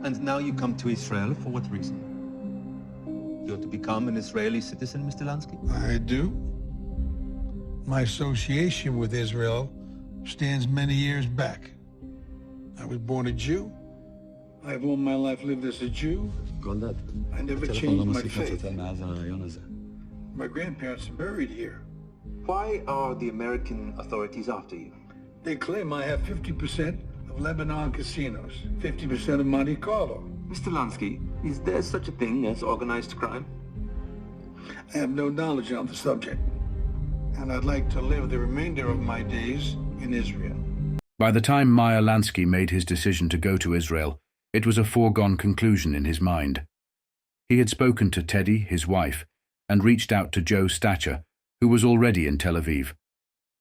And now you come to Israel. For what reason? You're to become an Israeli citizen, Mr. Lansky? I do. My association with Israel stands many years back. I was born a Jew. I've all my life lived as a Jew. I never changed my faith. My grandparents are buried here. Why are the American authorities after you? They claim I have 50% of Lebanon casinos, 50% of Monte Carlo. Mr. Lansky, is there such a thing as organized crime? I have no knowledge on the subject, and I'd like to live the remainder of my days in Israel. By the time Meyer Lansky made his decision to go to Israel, it was a foregone conclusion in his mind. He had spoken to Teddy, his wife, and reached out to Joe Stacher, who was already in Tel Aviv.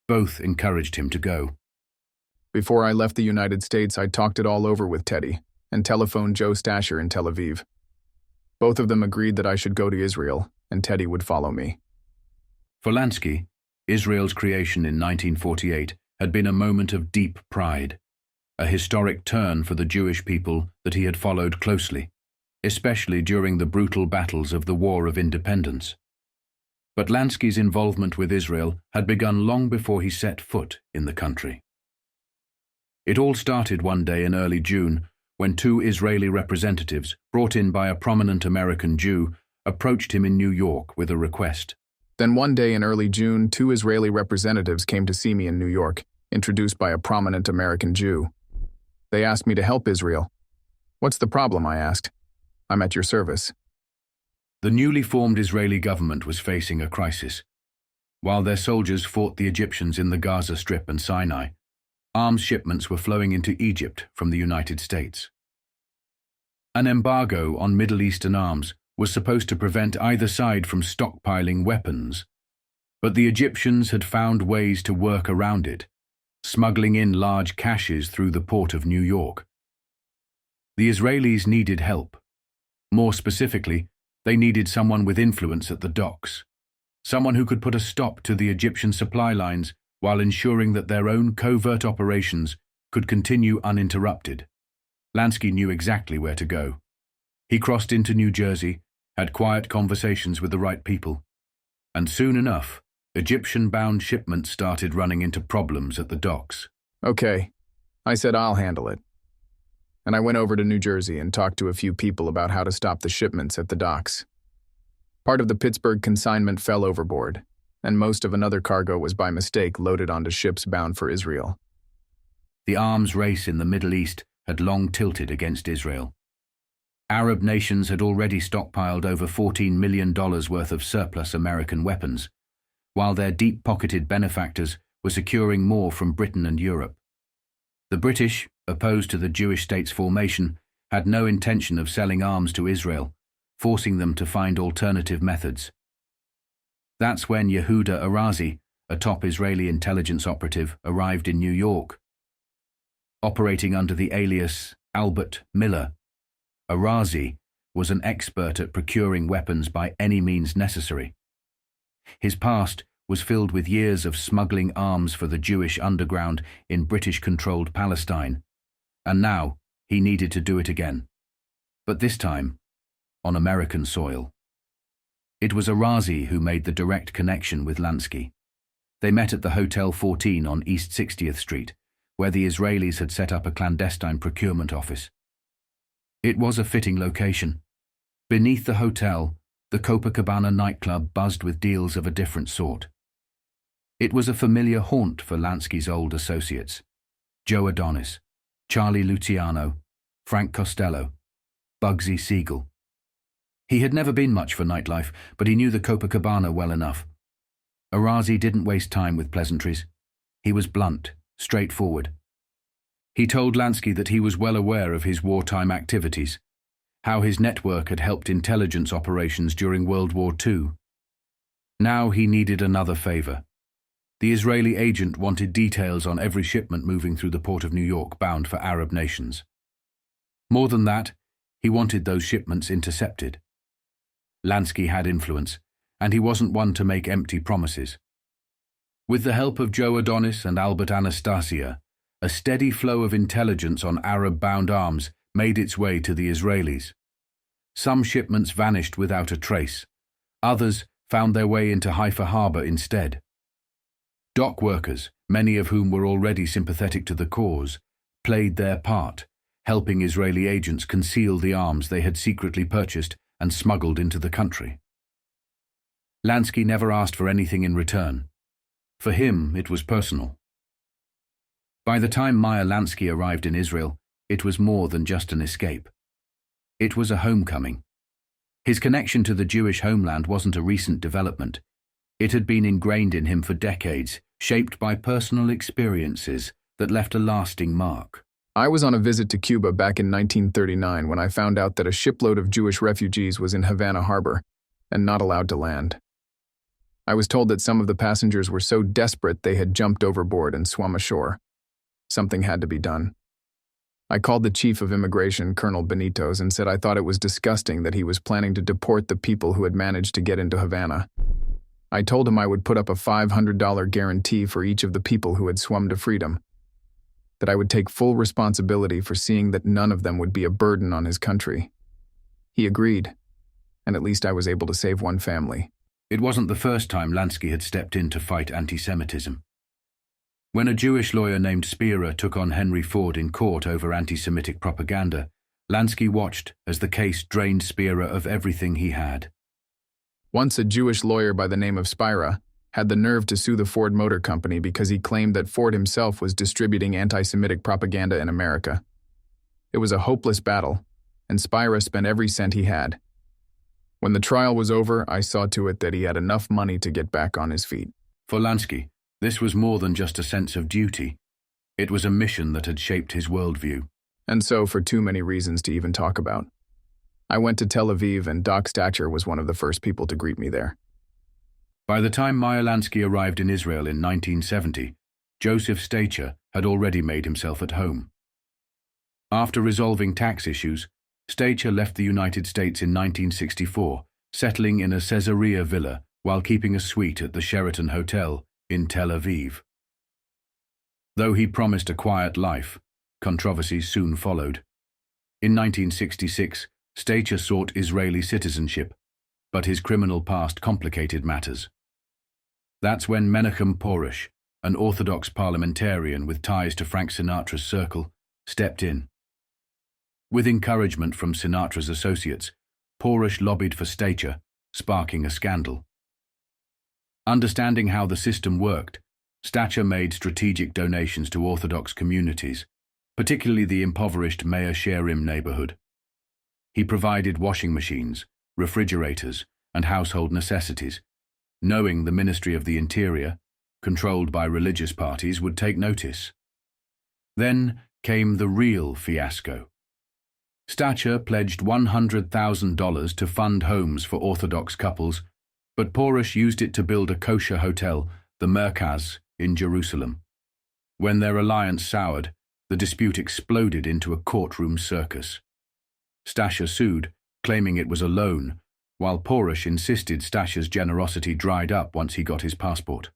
Both encouraged him to go. Before I left the United States, I talked it all over with Teddy and telephoned Joe Stacher in Tel Aviv. Both of them agreed that I should go to Israel, and Teddy would follow me. For Lansky, Israel's creation in 1948 had been a moment of deep pride, a historic turn for the Jewish people that he had followed closely, especially during the brutal battles of the War of Independence. But Lansky's involvement with Israel had begun long before he set foot in the country. It all started one day in early June when two Israeli representatives, brought in by a prominent American Jew, approached him in New York with a request. Then one day in early June, two Israeli representatives came to see me in New York, introduced by a prominent American Jew. They asked me to help Israel. "What's the problem?" I asked. "I'm at your service." The newly formed Israeli government was facing a crisis. While their soldiers fought the Egyptians in the Gaza Strip and Sinai, arms shipments were flowing into Egypt from the United States. An embargo on Middle Eastern arms was supposed to prevent either side from stockpiling weapons, but the Egyptians had found ways to work around it, smuggling in large caches through the port of New York. The Israelis needed help. More specifically, they needed someone with influence at the docks, someone who could put a stop to the Egyptian supply lines while ensuring that their own covert operations could continue uninterrupted. Lansky knew exactly where to go. He crossed into New Jersey, had quiet conversations with the right people, and soon enough, Egyptian-bound shipments started running into problems at the docks. "Okay," I said, "I'll handle it." And I went over to New Jersey and talked to a few people about how to stop the shipments at the docks. Part of the Pittsburgh consignment fell overboard, and most of another cargo was by mistake loaded onto ships bound for Israel. The arms race in the Middle East had long tilted against Israel. Arab nations had already stockpiled over $14 million worth of surplus American weapons, while their deep-pocketed benefactors were securing more from Britain and Europe. The British, opposed to the Jewish state's formation, had no intention of selling arms to Israel, forcing them to find alternative methods. That's when Yehuda Arazi, a top Israeli intelligence operative, arrived in New York. Operating under the alias Albert Miller, Arazi was an expert at procuring weapons by any means necessary. His past was filled with years of smuggling arms for the Jewish underground in British-controlled Palestine, and now he needed to do it again, but this time on American soil. It was Arazi who made the direct connection with Lansky. They met at the Hotel 14 on East 60th Street, where the Israelis had set up a clandestine procurement office. It was a fitting location. Beneath the hotel, the Copacabana nightclub buzzed with deals of a different sort. It was a familiar haunt for Lansky's old associates: Joe Adonis, Charlie Luciano, Frank Costello, Bugsy Siegel. He had never been much for nightlife, but he knew the Copacabana well enough. Arazi didn't waste time with pleasantries. He was blunt, straightforward. He told Lansky that he was well aware of his wartime activities, how his network had helped intelligence operations during World War II. Now he needed another favor. The Israeli agent wanted details on every shipment moving through the port of New York bound for Arab nations. More than that, he wanted those shipments intercepted. Lansky had influence, and he wasn't one to make empty promises. With the help of Joe Adonis and Albert Anastasia, a steady flow of intelligence on Arab-bound arms made its way to the Israelis. Some shipments vanished without a trace. Others found their way into Haifa harbor instead. Dock workers, many of whom were already sympathetic to the cause, played their part, helping Israeli agents conceal the arms they had secretly purchased and smuggled into the country. Lansky never asked for anything in return. For him, it was personal. By the time Meyer Lansky arrived in Israel, it was more than just an escape. It was a homecoming. His connection to the Jewish homeland wasn't a recent development. It had been ingrained in him for decades, shaped by personal experiences that left a lasting mark. I was on a visit to Cuba back in 1939 when I found out that a shipload of Jewish refugees was in Havana harbor and not allowed to land. I was told that some of the passengers were so desperate they had jumped overboard and swum ashore. Something had to be done. I called the chief of immigration, Colonel Benitez, and said I thought it was disgusting that he was planning to deport the people who had managed to get into Havana. I told him I would put up a $500 guarantee for each of the people who had swum to freedom, that I would take full responsibility for seeing that none of them would be a burden on his country. He agreed, and at least I was able to save one family. It wasn't the first time Lansky had stepped in to fight anti-Semitism. When a Jewish lawyer named Spira took on Henry Ford in court over anti-Semitic propaganda, Lansky watched as the case drained Spira of everything he had. Once a Jewish lawyer by the name of Spira had the nerve to sue the Ford Motor Company because he claimed that Ford himself was distributing anti-Semitic propaganda in America. It was a hopeless battle, and Spira spent every cent he had. When the trial was over, I saw to it that he had enough money to get back on his feet. For Lansky, this was more than just a sense of duty. It was a mission that had shaped his worldview. And so, for too many reasons to even talk about, I went to Tel Aviv, and Doc Stacher was one of the first people to greet me there. By the time Meyer Lansky arrived in Israel in 1970, Joseph Stacher had already made himself at home. After resolving tax issues, Stacher left the United States in 1964, settling in a Caesarea villa while keeping a suite at the Sheraton Hotel in Tel Aviv. Though he promised a quiet life, controversies soon followed. In 1966, Stacher sought Israeli citizenship, but his criminal past complicated matters. That's when Menachem Porush, an Orthodox parliamentarian with ties to Frank Sinatra's circle, stepped in. With encouragement from Sinatra's associates, Porush lobbied for Stacher, sparking a scandal. Understanding how the system worked, Stacher made strategic donations to Orthodox communities, particularly the impoverished Meir Shearim neighborhood. He provided washing machines, refrigerators, and household necessities, knowing the Ministry of the Interior, controlled by religious parties, would take notice. Then came the real fiasco. Stacher pledged $100,000 to fund homes for Orthodox couples, but Porush used it to build a kosher hotel, the Merkaz, in Jerusalem. When their alliance soured, the dispute exploded into a courtroom circus. Stacher sued, claiming it was a loan, while Porush insisted Stacher's generosity dried up once he got his passport.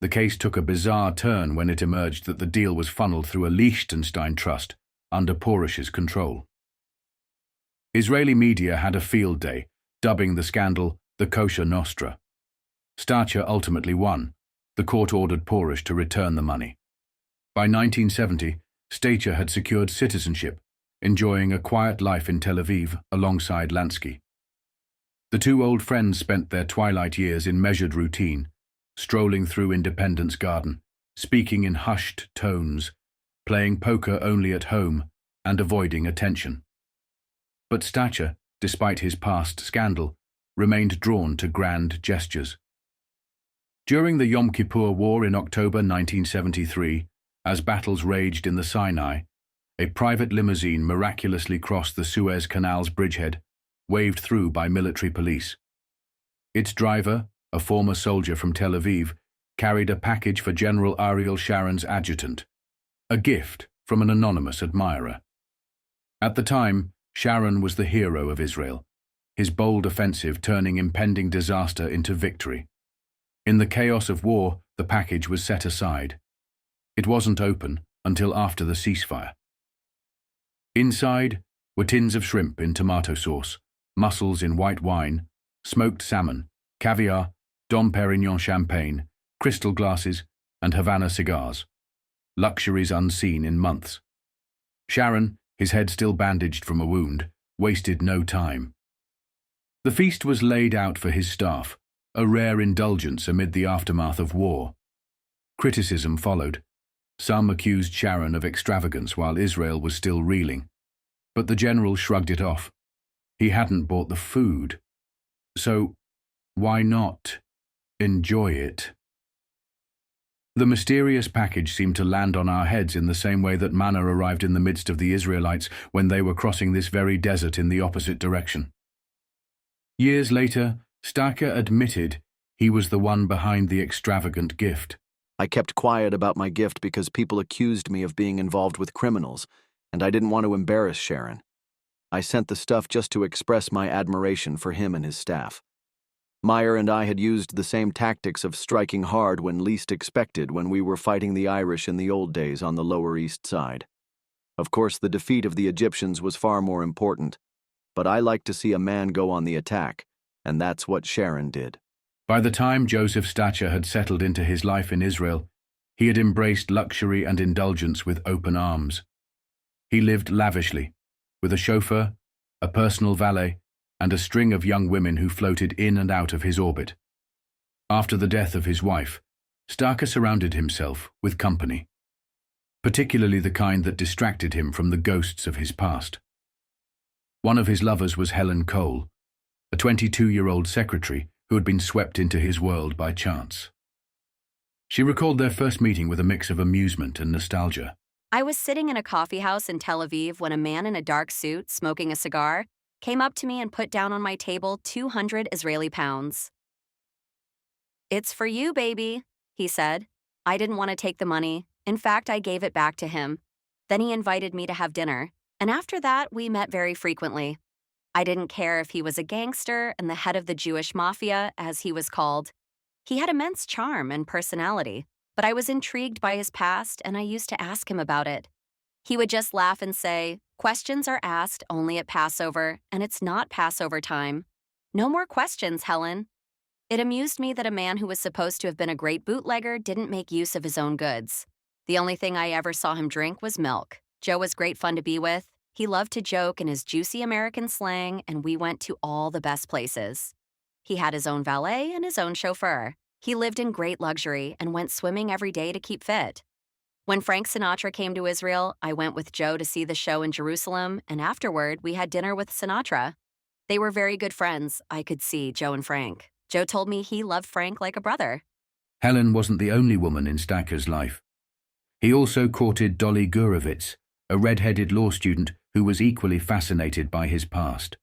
The case took a bizarre turn when it emerged that the deal was funneled through a Liechtenstein trust under Porush's control. Israeli media had a field day, dubbing the scandal the Kosher Nostra. Stacher ultimately won. The court ordered Porush to return the money. By 1970, Stacher had secured citizenship, enjoying a quiet life in Tel Aviv alongside Lansky. The two old friends spent their twilight years in measured routine, strolling through Independence Garden, speaking in hushed tones, playing poker only at home, and avoiding attention. But Stacher, despite his past scandal, remained drawn to grand gestures. During the Yom Kippur War in October 1973, as battles raged in the Sinai, a private limousine miraculously crossed the Suez Canal's bridgehead, waved through by military police. Its driver, a former soldier from Tel Aviv, carried a package for General Ariel Sharon's adjutant, a gift from an anonymous admirer. At the time, Sharon was the hero of Israel, his bold offensive turning impending disaster into victory. In the chaos of war, the package was set aside. It wasn't open until after the ceasefire. Inside were tins of shrimp in tomato sauce, mussels in white wine, smoked salmon, caviar, Dom Perignon champagne, crystal glasses, and Havana cigars. Luxuries unseen in months. Sharon, his head still bandaged from a wound, wasted no time. The feast was laid out for his staff, a rare indulgence amid the aftermath of war. Criticism followed. Some accused Sharon of extravagance while Israel was still reeling. But the general shrugged it off. He hadn't bought the food. So, why not enjoy it? The mysterious package seemed to land on our heads in the same way that manna arrived in the midst of the Israelites when they were crossing this very desert in the opposite direction. Years later, Stacker admitted he was the one behind the extravagant gift. I kept quiet about my gift because people accused me of being involved with criminals, and I didn't want to embarrass Sharon. I sent the stuff just to express my admiration for him and his staff. Meyer and I had used the same tactics of striking hard when least expected when we were fighting the Irish in the old days on the Lower East Side. Of course, the defeat of the Egyptians was far more important, but I like to see a man go on the attack, and that's what Sharon did. By the time Joseph Stacher had settled into his life in Israel, he had embraced luxury and indulgence with open arms. He lived lavishly, with a chauffeur, a personal valet, and a string of young women who floated in and out of his orbit. After the death of his wife, Stacher surrounded himself with company, particularly the kind that distracted him from the ghosts of his past. One of his lovers was Helen Cole, a 22-year-old secretary who had been swept into his world by chance. She recalled their first meeting with a mix of amusement and nostalgia. I was sitting in a coffee house in Tel Aviv when a man in a dark suit, smoking a cigar, came up to me and put down on my table 200 Israeli pounds. "It's for you, baby," he said. I didn't want to take the money. In fact, I gave it back to him. Then he invited me to have dinner, and after that, we met very frequently. I didn't care if he was a gangster and the head of the Jewish Mafia, as he was called. He had immense charm and personality, but I was intrigued by his past and I used to ask him about it. He would just laugh and say, "Questions are asked only at Passover, and it's not Passover time. No more questions, Helen." It amused me that a man who was supposed to have been a great bootlegger didn't make use of his own goods. The only thing I ever saw him drink was milk. Joe was great fun to be with. He loved to joke in his juicy American slang, and we went to all the best places. He had his own valet and his own chauffeur. He lived in great luxury and went swimming every day to keep fit. When Frank Sinatra came to Israel, I went with Joe to see the show in Jerusalem, and afterward, we had dinner with Sinatra. They were very good friends, I could see, Joe and Frank. Joe told me he loved Frank like a brother. Helen wasn't the only woman in Stacker's life. He also courted Dolly Gurevitz, a red-headed law student who was equally fascinated by his past.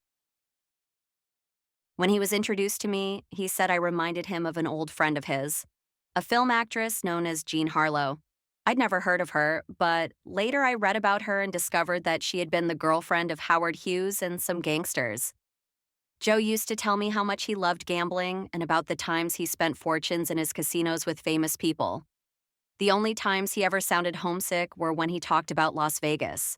When he was introduced to me, he said I reminded him of an old friend of his, a film actress known as Jean Harlow. I'd never heard of her, but later I read about her and discovered that she had been the girlfriend of Howard Hughes and some gangsters. Joe used to tell me how much he loved gambling and about the times he spent fortunes in his casinos with famous people. The only times he ever sounded homesick were when he talked about Las Vegas.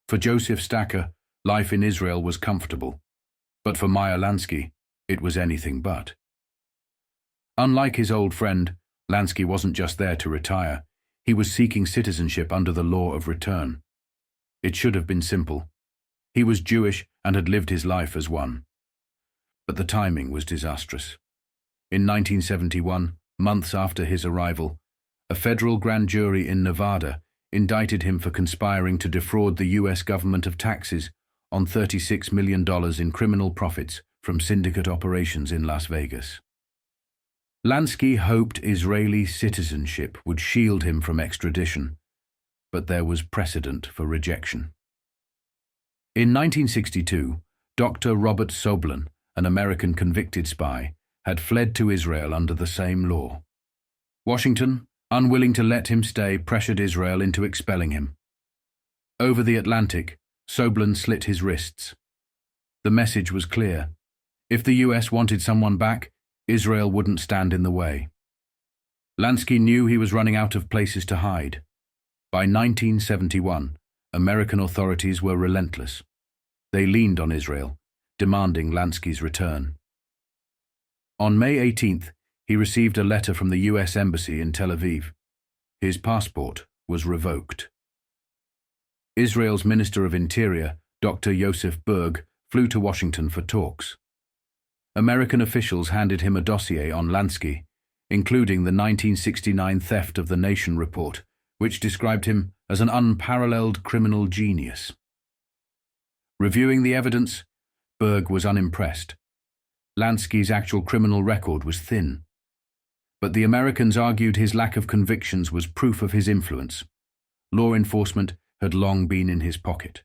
For Joseph Stacker, life in Israel was comfortable, but for Meyer Lansky, it was anything but. Unlike his old friend, Lansky wasn't just there to retire. He was seeking citizenship under the law of return. It should have been simple. He was Jewish and had lived his life as one. But the timing was disastrous. In 1971, months after his arrival, a federal grand jury in Nevada indicted him for conspiring to defraud the U.S. government of taxes on $36 million in criminal profits from syndicate operations in Las Vegas. Lansky hoped Israeli citizenship would shield him from extradition, but there was precedent for rejection. In 1962, Dr. Robert Soblin, an American convicted spy, had fled to Israel under the same law. Washington, unwilling to let him stay, pressured Israel into expelling him. Over the Atlantic, Soblin slit his wrists. The message was clear. If the U.S. wanted someone back, Israel wouldn't stand in the way. Lansky knew he was running out of places to hide. By 1971, American authorities were relentless. They leaned on Israel, demanding Lansky's return. On May 18th, he received a letter from the U.S. Embassy in Tel Aviv. His passport was revoked. Israel's Minister of Interior, Dr. Yosef Berg, flew to Washington for talks. American officials handed him a dossier on Lansky, including the 1969 Theft of the Nation report, which described him as an unparalleled criminal genius. Reviewing the evidence, Berg was unimpressed. Lansky's actual criminal record was thin. But the Americans argued his lack of convictions was proof of his influence. Law enforcement had long been in his pocket.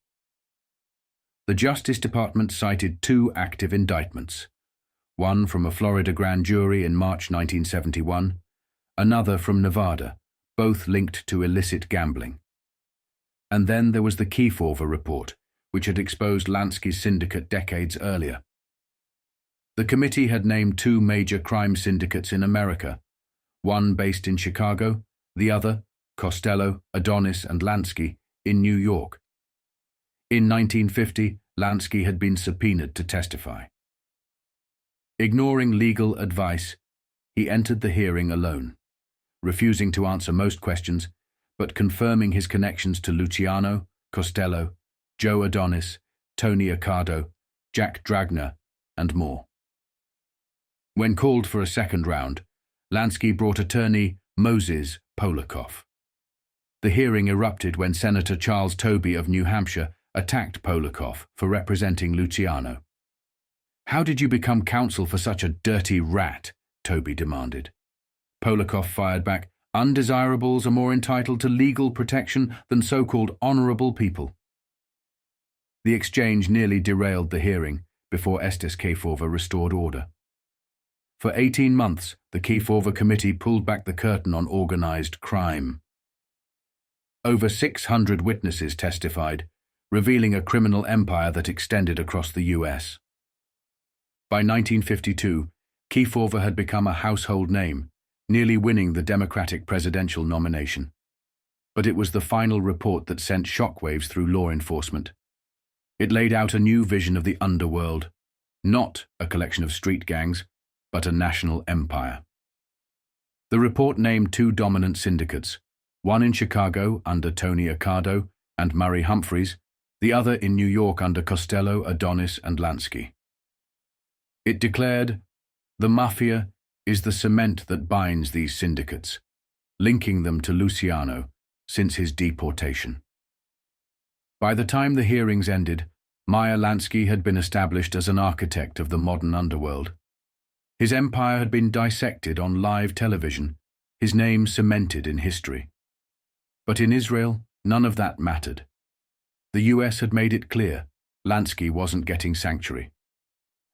The Justice Department cited 2 active indictments, one from a Florida grand jury in March 1971, another from Nevada, both linked to illicit gambling. And then there was the Kefauver report, which had exposed Lansky's syndicate decades earlier. The committee had named 2 major crime syndicates in America, one based in Chicago, the other, Costello, Adonis, and Lansky, in New York. In 1950, Lansky had been subpoenaed to testify. Ignoring legal advice, he entered the hearing alone, refusing to answer most questions, but confirming his connections to Luciano, Costello, Joe Adonis, Tony Accardo, Jack Dragner, and more. When called for a second round, Lansky brought attorney Moses Polikoff. The hearing erupted when Senator Charles Tobey of New Hampshire attacked Polikoff for representing Luciano. "How did you become counsel for such a dirty rat?" Tobey demanded. Polikoff fired back, "Undesirables are more entitled to legal protection than so-called honorable people." The exchange nearly derailed the hearing before Estes Kefauver restored order. For 18 months, the Kefauver Committee pulled back the curtain on organized crime. Over 600 witnesses testified, revealing a criminal empire that extended across the U.S. By 1952, Kefauver had become a household name, nearly winning the Democratic presidential nomination. But it was the final report that sent shockwaves through law enforcement. It laid out a new vision of the underworld, not a collection of street gangs, but a national empire. The report named 2 dominant syndicates, one in Chicago under Tony Accardo and Murray Humphreys, the other in New York under Costello, Adonis, and Lansky. It declared, "The Mafia is the cement that binds these syndicates, linking them to Luciano since his deportation." By the time the hearings ended, Meyer Lansky had been established as an architect of the modern underworld. His empire had been dissected on live television, his name cemented in history. But in Israel, none of that mattered. The US had made it clear Lansky wasn't getting sanctuary.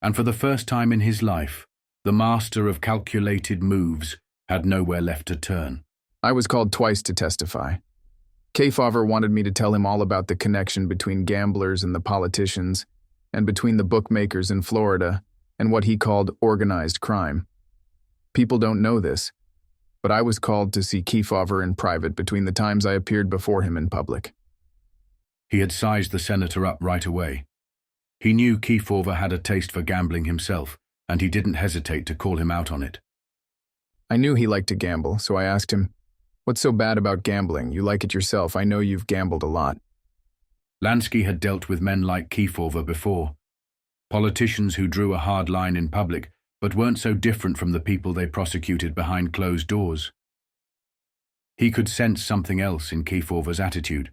And for the first time in his life, the master of calculated moves had nowhere left to turn. I was called twice to testify. Kefauver wanted me to tell him all about the connection between gamblers and the politicians, and between the bookmakers in Florida and what he called organized crime. People don't know this, but I was called to see Kefauver in private between the times I appeared before him in public. He had sized the senator up right away. He knew Kefauver had a taste for gambling himself, and he didn't hesitate to call him out on it. I knew he liked to gamble, so I asked him, "What's so bad about gambling? You like it yourself. I know you've gambled a lot." Lansky had dealt with men like Kefauver before. Politicians who drew a hard line in public, but weren't so different from the people they prosecuted behind closed doors. He could sense something else in Kefauver's attitude,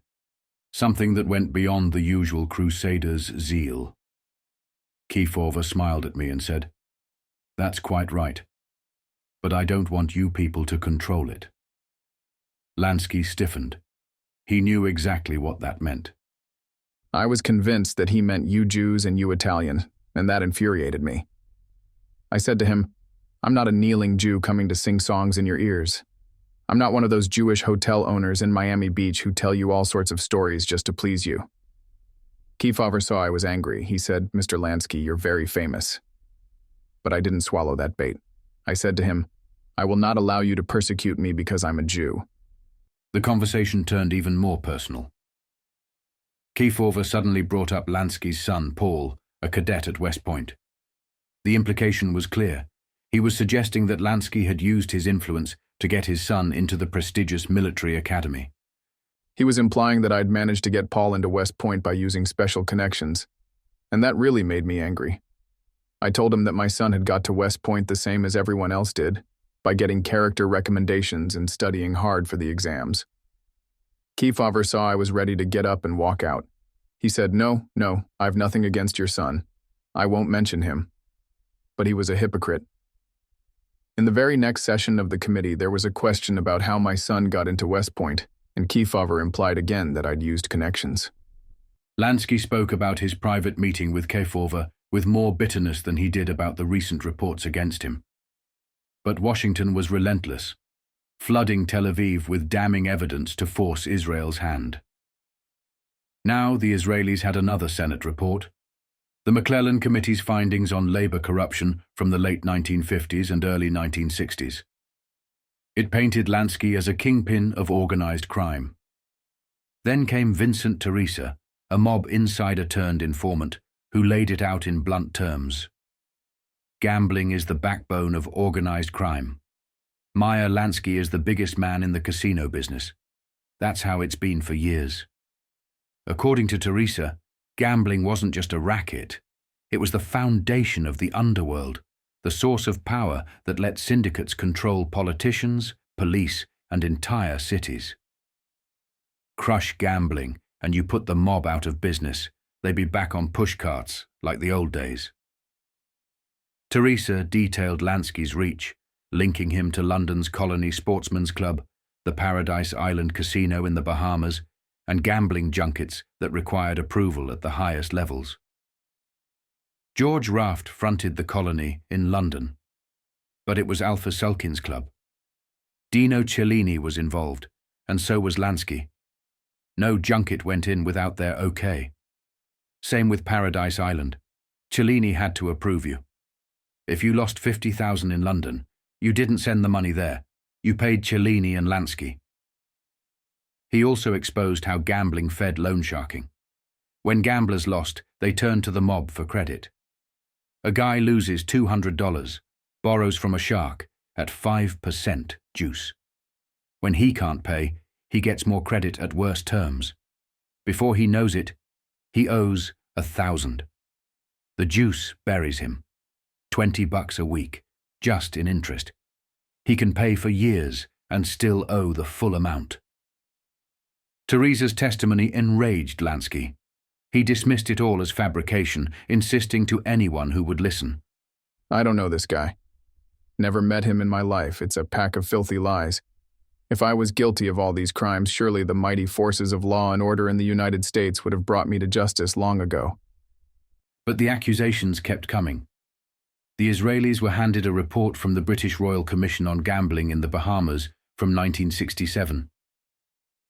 something that went beyond the usual crusader's zeal. Kefauver smiled at me and said, "That's quite right, but I don't want you people to control it." Lansky stiffened. He knew exactly what that meant. I was convinced that he meant you Jews and you Italians, and that infuriated me. I said to him, "I'm not a kneeling Jew coming to sing songs in your ears. I'm not one of those Jewish hotel owners in Miami Beach who tell you all sorts of stories just to please you." Kefauver saw I was angry. He said, "Mr. Lansky, you're very famous." But I didn't swallow that bait. I said to him, "I will not allow you to persecute me because I'm a Jew." The conversation turned even more personal. Kiefover suddenly brought up Lansky's son, Paul, a cadet at West Point. The implication was clear. He was suggesting that Lansky had used his influence to get his son into the prestigious military academy. He was implying that I'd managed to get Paul into West Point by using special connections, and that really made me angry. I told him that my son had got to West Point the same as everyone else did, by getting character recommendations and studying hard for the exams. Kiefover saw I was ready to get up and walk out. He said, No, I've nothing against your son. I won't mention him. But he was a hypocrite. In the very next session of the committee, there was a question about how my son got into West Point, and Kiefover implied again that I'd used connections. Lansky spoke about his private meeting with Kiefover with more bitterness than he did about the recent reports against him. But Washington was relentless, flooding Tel Aviv with damning evidence to force Israel's hand. Now the Israelis had another Senate report. The McClellan Committee's findings on labor corruption from the late 1950s and early 1960s. It painted Lansky as a kingpin of organized crime. Then came Vincent Teresa, a mob insider turned informant, who laid it out in blunt terms. Gambling is the backbone of organized crime. Meyer Lansky is the biggest man in the casino business. That's how it's been for years. According to Teresa, gambling wasn't just a racket. It was the foundation of the underworld, the source of power that let syndicates control politicians, police, and entire cities. Crush gambling, and you put the mob out of business. They'd be back on pushcarts, like the old days. Teresa detailed Lansky's reach, linking him to London's Colony Sportsman's Club, the Paradise Island Casino in the Bahamas, and gambling junkets that required approval at the highest levels. George Raft fronted the Colony in London, but it was Alpha Sulkin's club. Dino Cellini was involved, and so was Lansky. No junket went in without their okay. Same with Paradise Island. Cellini had to approve you. If you lost $50,000 in London, you didn't send the money there. You paid Cellini and Lansky. He also exposed how gambling fed loan sharking. When gamblers lost, they turned to the mob for credit. A guy loses $200, borrows from a shark at 5% juice. When he can't pay, he gets more credit at worse terms. Before he knows it, he owes $1,000. The juice buries him. $20 a week, just in interest. He can pay for years and still owe the full amount. Teresa's testimony enraged Lansky. He dismissed it all as fabrication, insisting to anyone who would listen. I don't know this guy. Never met him in my life. It's a pack of filthy lies. If I was guilty of all these crimes, surely the mighty forces of law and order in the United States would have brought me to justice long ago. But the accusations kept coming. The Israelis were handed a report from the British Royal Commission on Gambling in the Bahamas from 1967.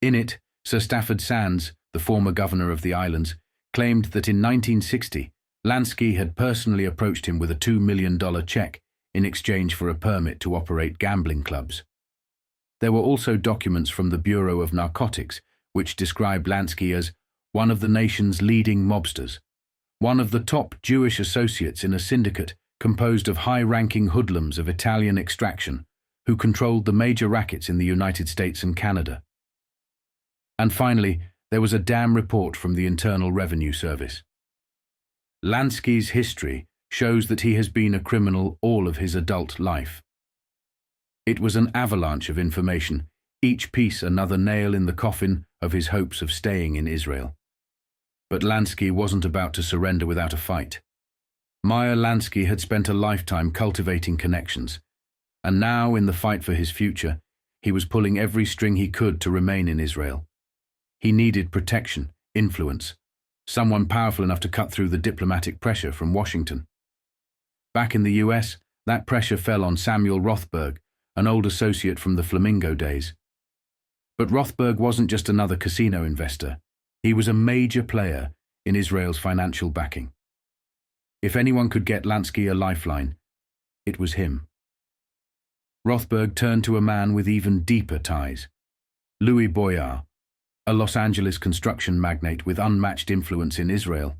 In it, Sir Stafford Sands, the former governor of the islands, claimed that in 1960, Lansky had personally approached him with a $2 million check in exchange for a permit to operate gambling clubs. There were also documents from the Bureau of Narcotics which described Lansky as one of the nation's leading mobsters, one of the top Jewish associates in a syndicate composed of high-ranking hoodlums of Italian extraction who controlled the major rackets in the United States and Canada. And finally, there was a damn report from the Internal Revenue Service. Lansky's history shows that he has been a criminal all of his adult life. It was an avalanche of information, each piece another nail in the coffin of his hopes of staying in Israel. But Lansky wasn't about to surrender without a fight. Meyer Lansky had spent a lifetime cultivating connections, and now, in the fight for his future, he was pulling every string he could to remain in Israel. He needed protection, influence, someone powerful enough to cut through the diplomatic pressure from Washington. Back in the US, that pressure fell on Samuel Rothberg, an old associate from the Flamingo days. But Rothberg wasn't just another casino investor. He was a major player in Israel's financial backing. If anyone could get Lansky a lifeline, it was him. Rothberg turned to a man with even deeper ties, Louis Boyard, a Los Angeles construction magnate with unmatched influence in Israel.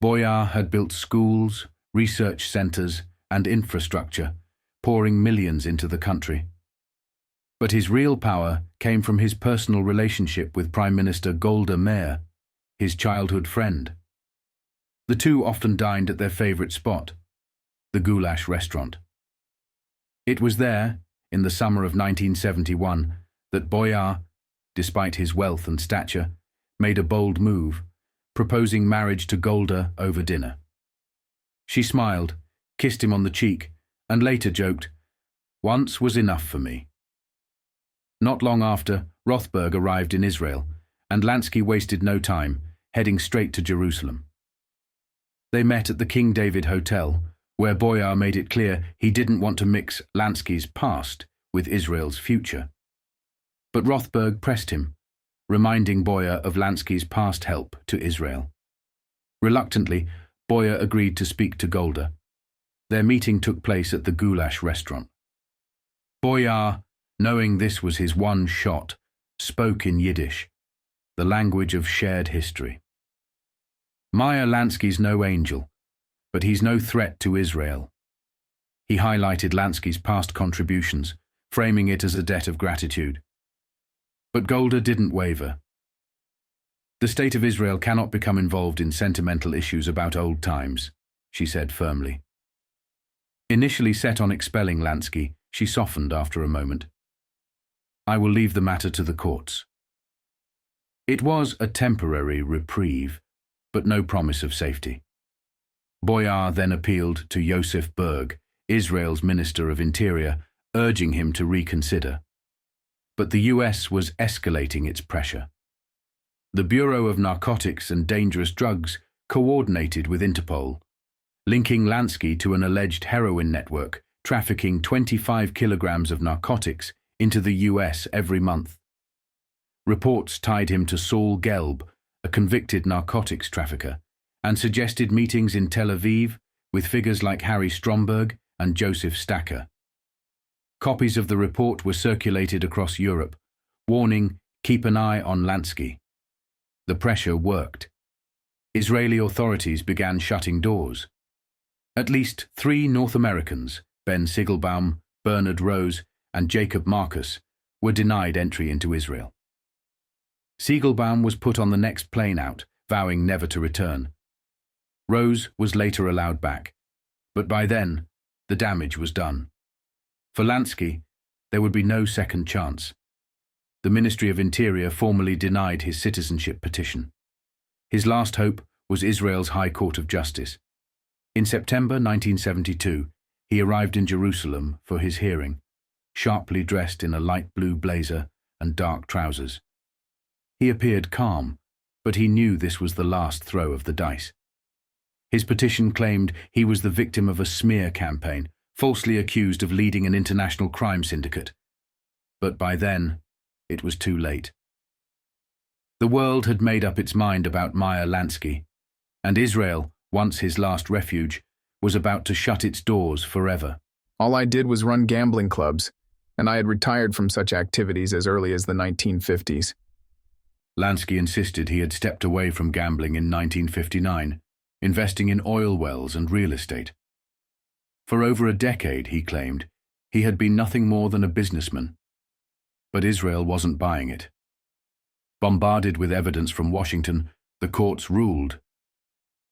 Boyar had built schools, research centers, and infrastructure, pouring millions into the country. But his real power came from his personal relationship with Prime Minister Golda Meir, his childhood friend. The two often dined at their favorite spot, the Goulash restaurant. It was there, in the summer of 1971, that Boyar, despite his wealth and stature, made a bold move, proposing marriage to Golda over dinner. She smiled, kissed him on the cheek, and later joked, "Once was enough for me." Not long after, Rothberg arrived in Israel, and Lansky wasted no time, heading straight to Jerusalem. They met at the King David Hotel, where Boyar made it clear he didn't want to mix Lansky's past with Israel's future. But Rothberg pressed him, reminding Boyar of Lansky's past help to Israel. Reluctantly, Boyar agreed to speak to Golda. Their meeting took place at the Goulash restaurant. Boyar, knowing this was his one shot, spoke in Yiddish, the language of shared history. Meyer Lansky's no angel, but he's no threat to Israel. He highlighted Lansky's past contributions, framing it as a debt of gratitude. But Golda didn't waver. "The state of Israel cannot become involved in sentimental issues about old times," she said firmly. Initially set on expelling Lansky, she softened after a moment. "I will leave the matter to the courts." It was a temporary reprieve, but no promise of safety. Boyar then appealed to Yosef Berg, Israel's Minister of Interior, urging him to reconsider. But the US was escalating its pressure. The Bureau of Narcotics and Dangerous Drugs coordinated with Interpol, linking Lansky to an alleged heroin network trafficking 25 kilograms of narcotics into the US every month. Reports tied him to Saul Gelb, a convicted narcotics trafficker, and suggested meetings in Tel Aviv with figures like Harry Stromberg and Joseph Stacker. Copies of the report were circulated across Europe, warning, "Keep an eye on Lansky." The pressure worked. Israeli authorities began shutting doors. At least 3 North Americans, Ben Sigelbaum, Bernard Rose, and Jacob Marcus, were denied entry into Israel. Sigelbaum was put on the next plane out, vowing never to return. Rose was later allowed back, but by then, the damage was done. For Lansky, there would be no second chance. The Ministry of Interior formally denied his citizenship petition. His last hope was Israel's High Court of Justice. In September 1972, he arrived in Jerusalem for his hearing, sharply dressed in a light blue blazer and dark trousers. He appeared calm, but he knew this was the last throw of the dice. His petition claimed he was the victim of a smear campaign, falsely accused of leading an international crime syndicate. But by then, it was too late. The world had made up its mind about Meyer Lansky, and Israel, once his last refuge, was about to shut its doors forever. All I did was run gambling clubs, and I had retired from such activities as early as the 1950s. Lansky insisted he had stepped away from gambling in 1959, investing in oil wells and real estate. For over a decade, he claimed, he had been nothing more than a businessman. But Israel wasn't buying it. Bombarded with evidence from Washington, the courts ruled,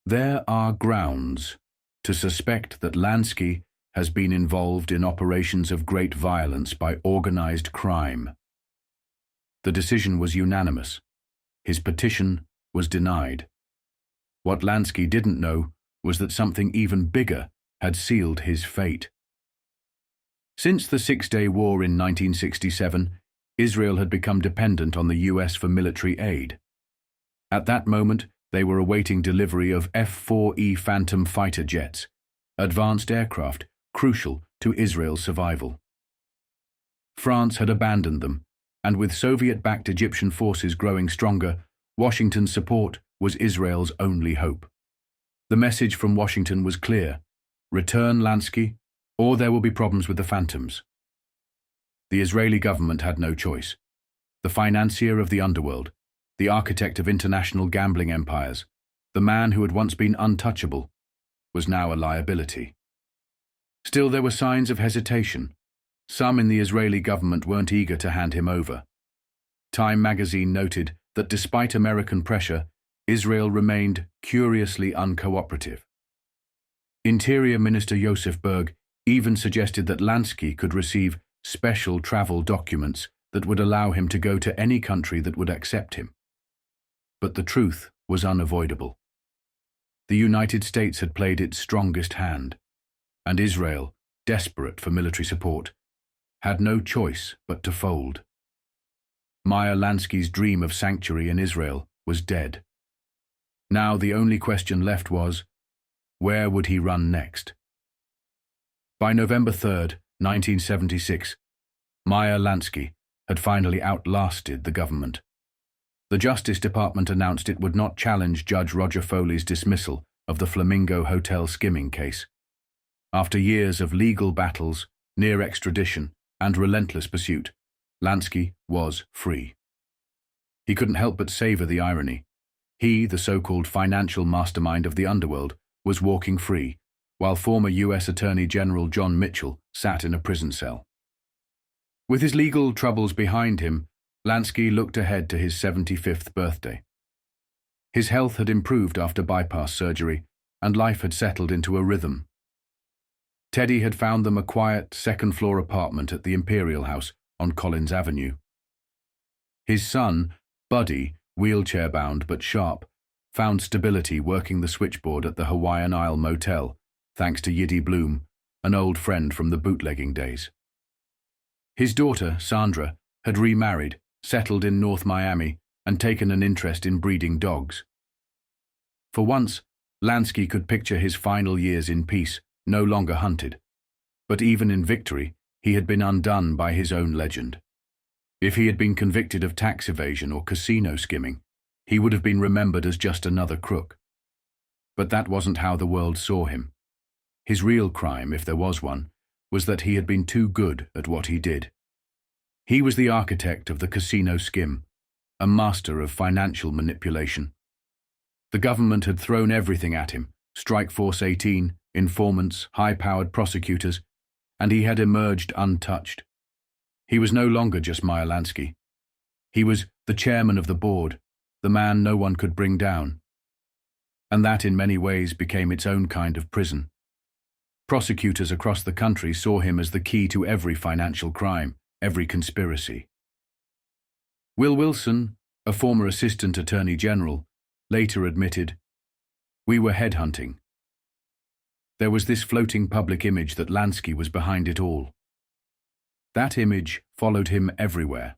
"There are grounds to suspect that Lansky has been involved in operations of great violence by organized crime." The decision was unanimous. His petition was denied. What Lansky didn't know was that something even bigger had sealed his fate. Since the Six-Day War in 1967, Israel had become dependent on the US for military aid. At that moment, they were awaiting delivery of F-4E Phantom fighter jets, advanced aircraft crucial to Israel's survival. France had abandoned them, and with Soviet-backed Egyptian forces growing stronger, Washington's support was Israel's only hope. The message from Washington was clear: return Lansky, or there will be problems with the Phantoms. The Israeli government had no choice. the financier of the underworld, the architect of international gambling empires, the man who had once been untouchable, was now a liability. Still, there were signs of hesitation. Some in the Israeli government weren't eager to hand him over. Time magazine noted that despite American pressure, Israel remained curiously uncooperative. Interior Minister Joseph Berg even suggested that Lansky could receive special travel documents that would allow him to go to any country that would accept him. But the truth was unavoidable. The United States had played its strongest hand, and Israel, desperate for military support, had no choice but to fold. Meyer Lansky's dream of sanctuary in Israel was dead. Now the only question left was, where would he run next? By November 3rd, 1976, Meyer Lansky had finally outlasted the government. The Justice Department announced it would not challenge Judge Roger Foley's dismissal of the Flamingo Hotel skimming case. After years of legal battles, near extradition, and relentless pursuit, Lansky was free. He couldn't help but savor the irony. He, the so-called financial mastermind of the underworld, was walking free, while former U.S. Attorney General John Mitchell sat in a prison cell. With his legal troubles behind him, Lansky looked ahead to his 75th birthday. His health had improved after bypass surgery, and life had settled into a rhythm. Teddy had found them a quiet second-floor apartment at the Imperial House on Collins Avenue. His son, Buddy, wheelchair-bound but sharp, found stability working the switchboard at the Hawaiian Isle Motel, thanks to Yiddy Bloom, an old friend from the bootlegging days. His daughter, Sandra, had remarried, settled in North Miami, and taken an interest in breeding dogs. For once, Lansky could picture his final years in peace, no longer hunted. But even in victory, he had been undone by his own legend. If he had been convicted of tax evasion or casino skimming, he would have been remembered as just another crook. But that wasn't how the world saw him. His real crime, if there was one, was that he had been too good at what he did. He was the architect of the casino skim, a master of financial manipulation. The government had thrown everything at him, Strike Force 18, informants, high-powered prosecutors, and he had emerged untouched. He was no longer just Meyer Lansky. He was the chairman of the board, the man no one could bring down. And that in many ways became its own kind of prison. Prosecutors across the country saw him as the key to every financial crime, every conspiracy. Will Wilson, a former assistant attorney general, later admitted, "We were headhunting." There was this floating public image that Lansky was behind it all. That image followed him everywhere.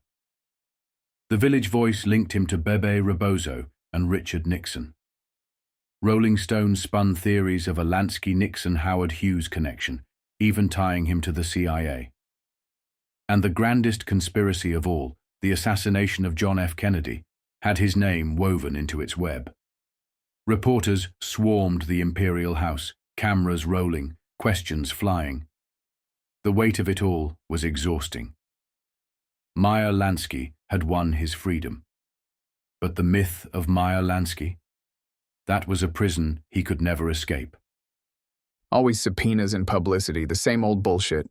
The Village Voice linked him to Bebe Rebozo and Richard Nixon. Rolling Stone spun theories of a Lansky-Nixon-Howard Hughes connection, even tying him to the CIA. And the grandest conspiracy of all, the assassination of John F. Kennedy, had his name woven into its web. Reporters swarmed the Imperial House, cameras rolling, questions flying. The weight of it all was exhausting. Meyer Lansky had won his freedom. But the myth of Meyer Lansky? That was a prison he could never escape. Always subpoenas and publicity, the same old bullshit.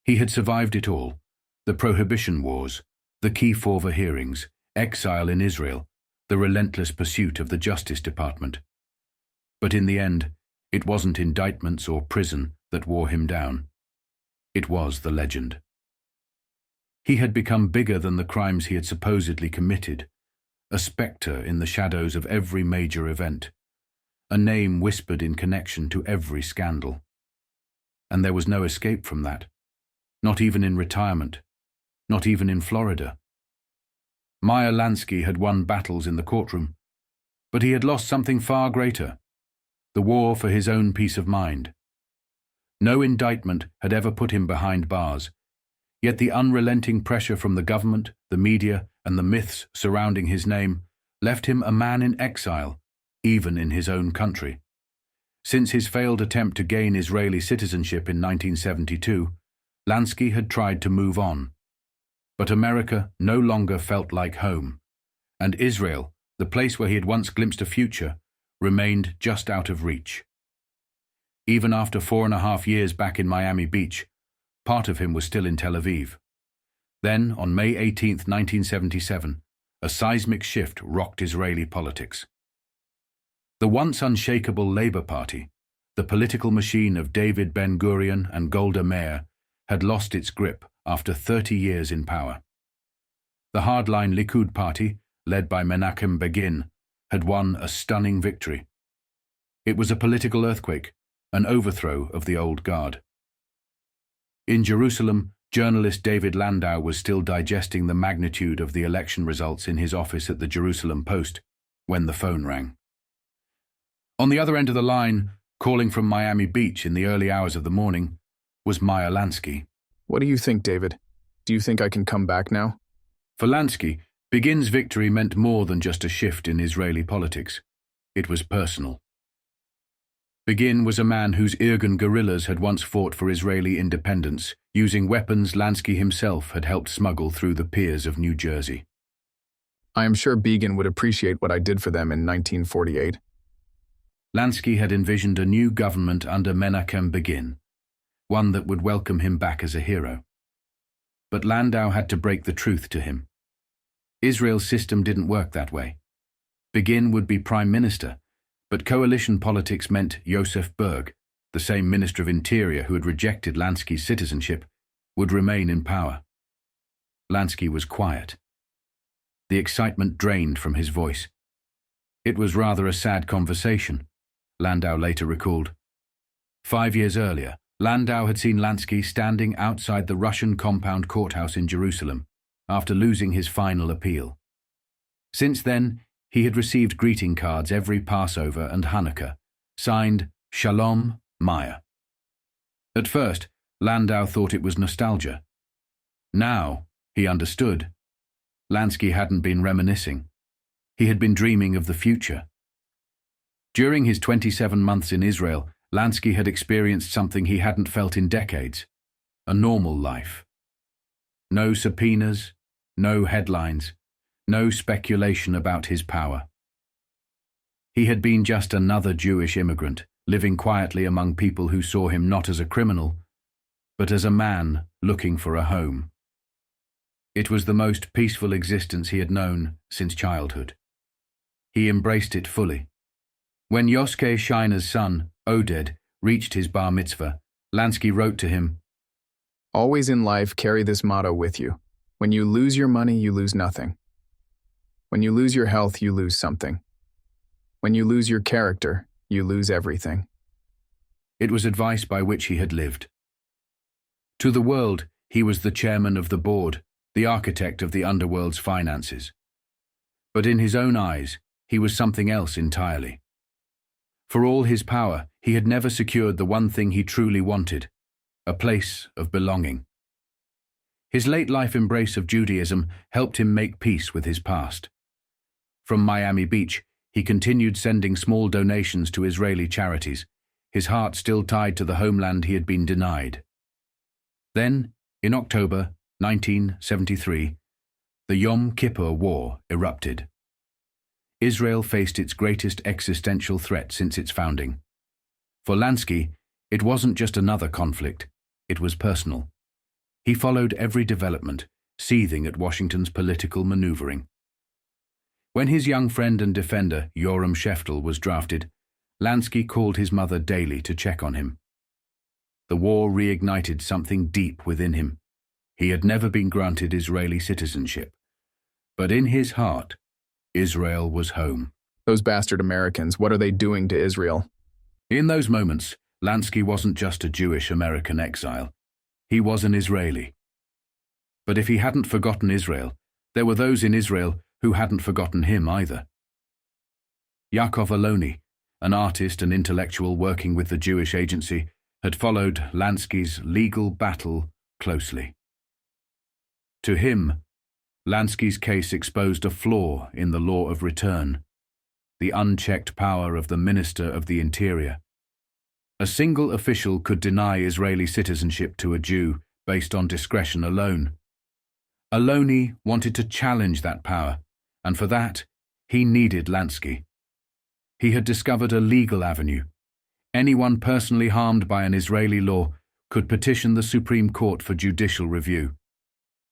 He had survived it all. The Prohibition Wars, the Key-Forver hearings, exile in Israel, the relentless pursuit of the Justice Department. But in the end, it wasn't indictments or prison that wore him down. It was the legend. He had become bigger than the crimes he had supposedly committed, a spectre in the shadows of every major event, a name whispered in connection to every scandal. And there was no escape from that, not even in retirement, not even in Florida. Meyer Lansky had won battles in the courtroom, but he had lost something far greater, the war for his own peace of mind. No indictment had ever put him behind bars, yet the unrelenting pressure from the government, the media, and the myths surrounding his name left him a man in exile, even in his own country. Since his failed attempt to gain Israeli citizenship in 1972, Lansky had tried to move on. But America no longer felt like home, and Israel, the place where he had once glimpsed a future, remained just out of reach. Even after 4.5 years back in Miami Beach, part of him was still in Tel Aviv. Then, on May 18, 1977, a seismic shift rocked Israeli politics. The once unshakable Labour Party, the political machine of David Ben-Gurion and Golda Meir, had lost its grip after 30 years in power. The hardline Likud party, led by Menachem Begin, had won a stunning victory. It was a political earthquake, an overthrow of the old guard. In Jerusalem, journalist David Landau was still digesting the magnitude of the election results in his office at the Jerusalem Post when the phone rang. On the other end of the line, calling from Miami Beach in the early hours of the morning, was Meyer Lansky. What do you think, David? Do you think I can come back now? For Lansky, Begin's victory meant more than just a shift in Israeli politics. It was personal. Begin was a man whose Irgun guerrillas had once fought for Israeli independence, using weapons Lansky himself had helped smuggle through the piers of New Jersey. I am sure Begin would appreciate what I did for them in 1948. Lansky had envisioned a new government under Menachem Begin, one that would welcome him back as a hero. But Landau had to break the truth to him. Israel's system didn't work that way. Begin would be prime minister, but coalition politics meant Yosef Berg, the same minister of interior who had rejected Lansky's citizenship, would remain in power. Lansky was quiet. The excitement drained from his voice. It was rather a sad conversation, Landau later recalled. 5 years earlier, Landau had seen Lansky standing outside the Russian compound courthouse in Jerusalem after losing his final appeal. Since then, he had received greeting cards every Passover and Hanukkah, signed Shalom, Meyer. At first, Landau thought it was nostalgia. Now, he understood. Lansky hadn't been reminiscing. He had been dreaming of the future. During his 27 months in Israel, Lansky had experienced something he hadn't felt in decades: a normal life. No subpoenas, no headlines, no speculation about his power. He had been just another Jewish immigrant, living quietly among people who saw him not as a criminal, but as a man looking for a home. It was the most peaceful existence he had known since childhood. He embraced it fully. When Yoske Shiner's son, Oded, reached his bar mitzvah, Lansky wrote to him, "Always in life carry this motto with you. When you lose your money, you lose nothing. When you lose your health, you lose something. When you lose your character, you lose everything." It was advice by which he had lived. To the world, he was the chairman of the board, the architect of the underworld's finances. But in his own eyes, he was something else entirely. For all his power, he had never secured the one thing he truly wanted: a place of belonging. His late-life embrace of Judaism helped him make peace with his past. From Miami Beach, he continued sending small donations to Israeli charities, his heart still tied to the homeland he had been denied. Then, in October 1973, the Yom Kippur War erupted. Israel faced its greatest existential threat since its founding. For Lansky, it wasn't just another conflict, it was personal. He followed every development, seething at Washington's political maneuvering. When his young friend and defender, Yoram Sheftel, was drafted, Lansky called his mother daily to check on him. The war reignited something deep within him. He had never been granted Israeli citizenship. But in his heart, Israel was home. Those bastard Americans, what are they doing to Israel? In those moments, Lansky wasn't just a Jewish American exile. He was an Israeli. But if he hadn't forgotten Israel, there were those in Israel who hadn't forgotten him either. Yaakov Aloni, an artist and intellectual working with the Jewish Agency, had followed Lansky's legal battle closely. To him, Lansky's case exposed a flaw in the law of return, the unchecked power of the Minister of the Interior. A single official could deny Israeli citizenship to a Jew based on discretion alone. Aloni wanted to challenge that power, and for that, he needed Lansky. He had discovered a legal avenue. Anyone personally harmed by an Israeli law could petition the Supreme Court for judicial review.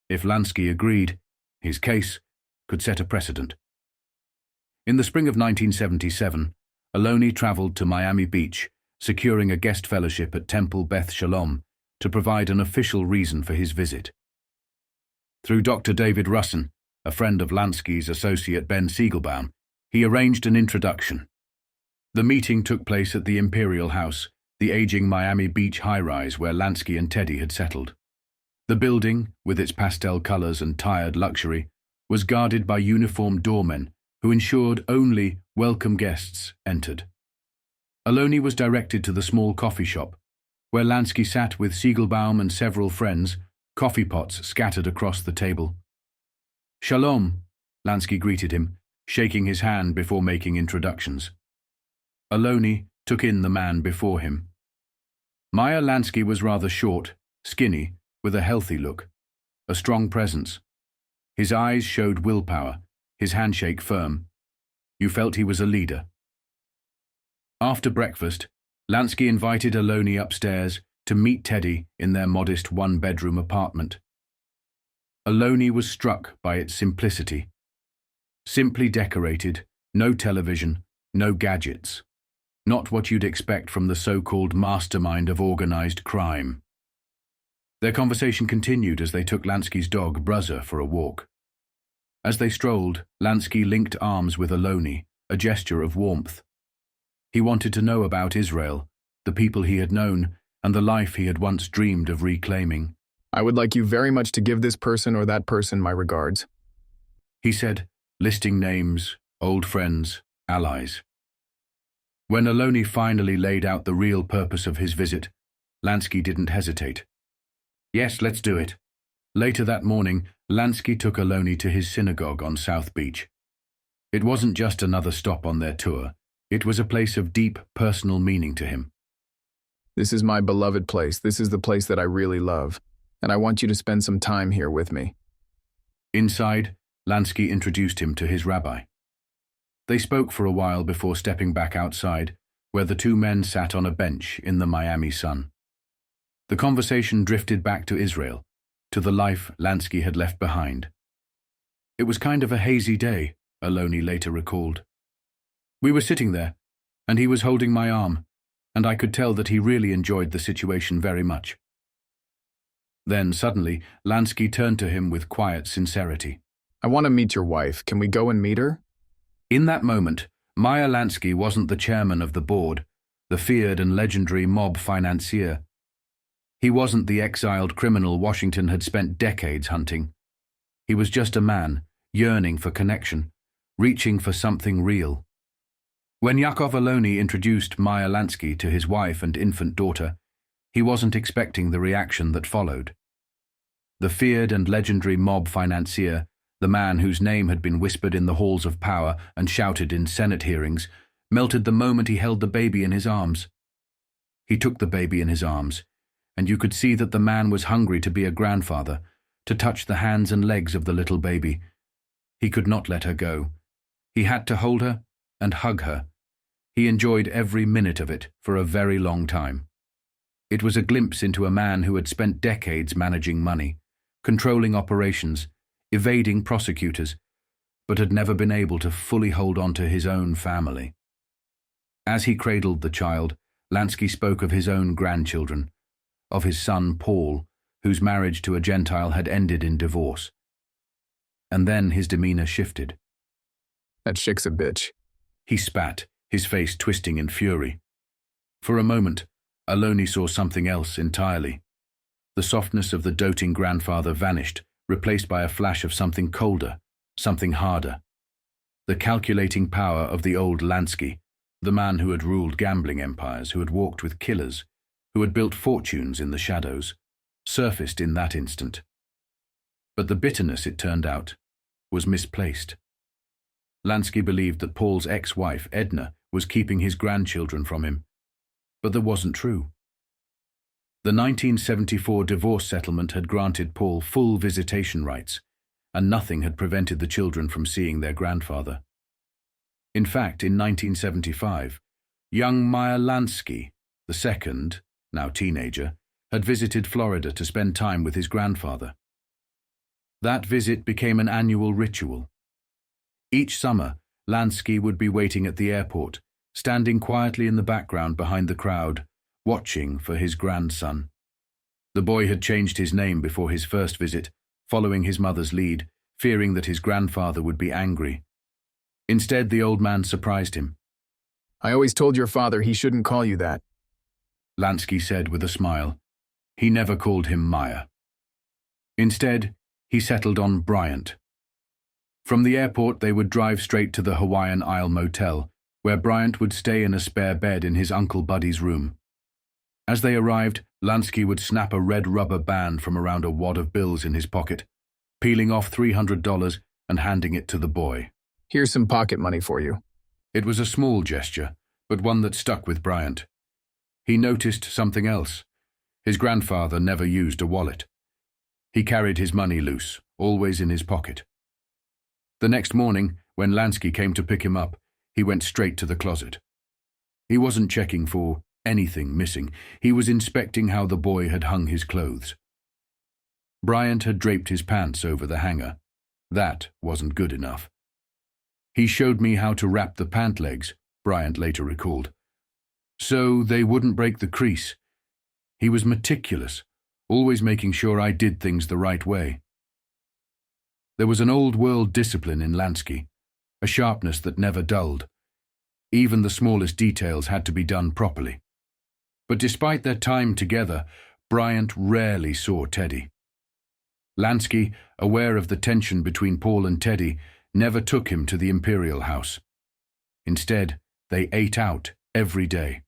If Lansky agreed, his case could set a precedent. In the spring of 1977, Aloni traveled to Miami Beach, securing a guest fellowship at Temple Beth Shalom to provide an official reason for his visit. Through Dr. David Russin, a friend of Lansky's associate Ben Siegelbaum, he arranged an introduction. The meeting took place at the Imperial House, the aging Miami Beach high-rise where Lansky and Teddy had settled. The building, with its pastel colors and tired luxury, was guarded by uniformed doormen who ensured only welcome guests entered. Aloni was directed to the small coffee shop, where Lansky sat with Siegelbaum and several friends, coffee pots scattered across the table. "Shalom," Lansky greeted him, shaking his hand before making introductions. Aloni took in the man before him. Meyer Lansky was rather short, skinny, with a healthy look, a strong presence. His eyes showed willpower, his handshake firm. You felt he was a leader. After breakfast, Lansky invited Aloni upstairs to meet Teddy in their modest one-bedroom apartment. Aloni was struck by its simplicity. Simply decorated, no television, no gadgets. Not what you'd expect from the so-called mastermind of organized crime. Their conversation continued as they took Lansky's dog, Bruzzer, for a walk. As they strolled, Lansky linked arms with Aloni, a gesture of warmth. He wanted to know about Israel, the people he had known, and the life he had once dreamed of reclaiming. "I would like you very much to give this person or that person my regards," he said, listing names, old friends, allies. When Aloni finally laid out the real purpose of his visit, Lansky didn't hesitate. "Yes, let's do it." Later that morning, Lansky took Aloni to his synagogue on South Beach. It wasn't just another stop on their tour. It was a place of deep personal meaning to him. "This is my beloved place. This is the place that I really love, and I want you to spend some time here with me." Inside, Lansky introduced him to his rabbi. They spoke for a while before stepping back outside, where the two men sat on a bench in the Miami sun. The conversation drifted back to Israel, to the life Lansky had left behind. "It was kind of a hazy day," Aloni later recalled. "We were sitting there, and he was holding my arm, and I could tell that he really enjoyed the situation very much." Then, suddenly, Lansky turned to him with quiet sincerity. "I want to meet your wife. Can we go and meet her?" In that moment, Meyer Lansky wasn't the chairman of the board, the feared and legendary mob financier. He wasn't the exiled criminal Washington had spent decades hunting. He was just a man, yearning for connection, reaching for something real. When Yaakov Aloni introduced Meyer Lansky to his wife and infant daughter, he wasn't expecting the reaction that followed. The feared and legendary mob financier, the man whose name had been whispered in the halls of power and shouted in Senate hearings, melted the moment he held the baby in his arms. He took the baby in his arms, and you could see that the man was hungry to be a grandfather, to touch the hands and legs of the little baby. He could not let her go. He had to hold her and hug her. He enjoyed every minute of it for a very long time. It was a glimpse into a man who had spent decades managing money, controlling operations, evading prosecutors, but had never been able to fully hold on to his own family. As he cradled the child, Lansky spoke of his own grandchildren, of his son Paul, whose marriage to a Gentile had ended in divorce. And then his demeanor shifted. "That chick's a bitch," he spat, his face twisting in fury. For a moment, Aloni saw something else entirely. The softness of the doting grandfather vanished, replaced by a flash of something colder, something harder. The calculating power of the old Lansky, the man who had ruled gambling empires, who had walked with killers, who had built fortunes in the shadows, surfaced in that instant. But the bitterness, it turned out, was misplaced. Lansky believed that Paul's ex-wife, Edna, was keeping his grandchildren from him, but that wasn't true. The 1974 divorce settlement had granted Paul full visitation rights, and nothing had prevented the children from seeing their grandfather. In fact, in 1975, young Meyer Lansky, the second, now teenager, had visited Florida to spend time with his grandfather. That visit became an annual ritual. Each summer, Lansky would be waiting at the airport, standing quietly in the background behind the crowd, watching for his grandson. The boy had changed his name before his first visit, following his mother's lead, fearing that his grandfather would be angry. Instead, the old man surprised him. I always told your father he shouldn't call you that, Lansky said with a smile. He never called him Meyer. Instead, he settled on Bryant. From the airport, they would drive straight to the Hawaiian Isle Motel, where Bryant would stay in a spare bed in his Uncle Buddy's room. As they arrived, Lansky would snap a red rubber band from around a wad of bills in his pocket, peeling off $300 and handing it to the boy. Here's some pocket money for you. It was a small gesture, but one that stuck with Bryant. He noticed something else. His grandfather never used a wallet. He carried his money loose, always in his pocket. The next morning, when Lansky came to pick him up, he went straight to the closet. He wasn't checking for anything missing. He was inspecting how the boy had hung his clothes. Bryant had draped his pants over the hanger. That wasn't good enough. He showed me how to wrap the pant legs, Bryant later recalled, so they wouldn't break the crease. He was meticulous, always making sure I did things the right way. There was an old-world discipline in Lansky, a sharpness that never dulled. Even the smallest details had to be done properly. But despite their time together, Bryant rarely saw Teddy. Lansky, aware of the tension between Paul and Teddy, never took him to the Imperial House. Instead, they ate out every day.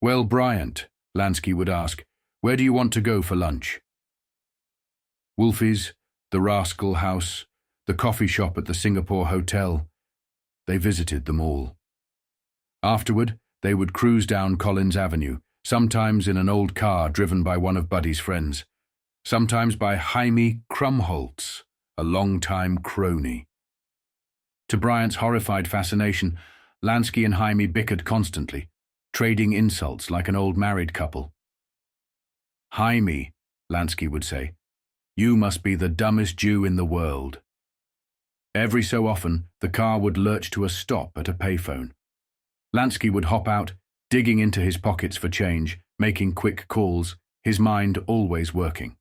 "Well, Bryant," Lansky would ask, "where do you want to go for lunch?" Wolfie's, the Rascal House, the coffee shop at the Singapore Hotel. They visited them all. Afterward, they would cruise down Collins Avenue, sometimes in an old car driven by one of Buddy's friends, sometimes by Jaime Krumholtz, a long-time crony. To Bryant's horrified fascination, Lansky and Jaime bickered constantly, trading insults like an old married couple. "Jaime," Lansky would say, "you must be the dumbest Jew in the world." Every so often, the car would lurch to a stop at a payphone. Lansky would hop out, digging into his pockets for change, making quick calls, his mind always working.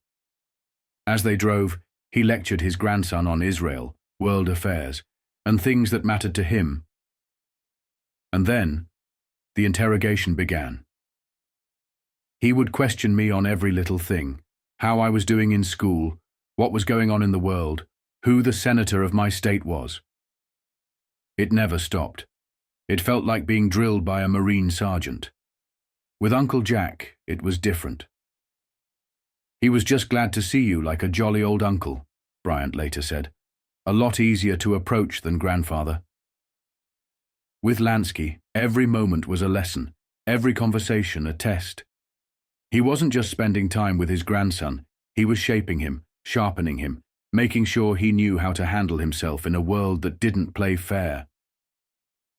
As they drove, he lectured his grandson on Israel, world affairs, and things that mattered to him. And then, the interrogation began. He would question me on every little thing, how I was doing in school, what was going on in the world, who the senator of my state was. It never stopped. It felt like being drilled by a Marine sergeant. With Uncle Jack, it was different. "He was just glad to see you like a jolly old uncle," Bryant later said. "A lot easier to approach than grandfather." With Lansky, every moment was a lesson, every conversation a test. He wasn't just spending time with his grandson, he was shaping him, sharpening him, making sure he knew how to handle himself in a world that didn't play fair.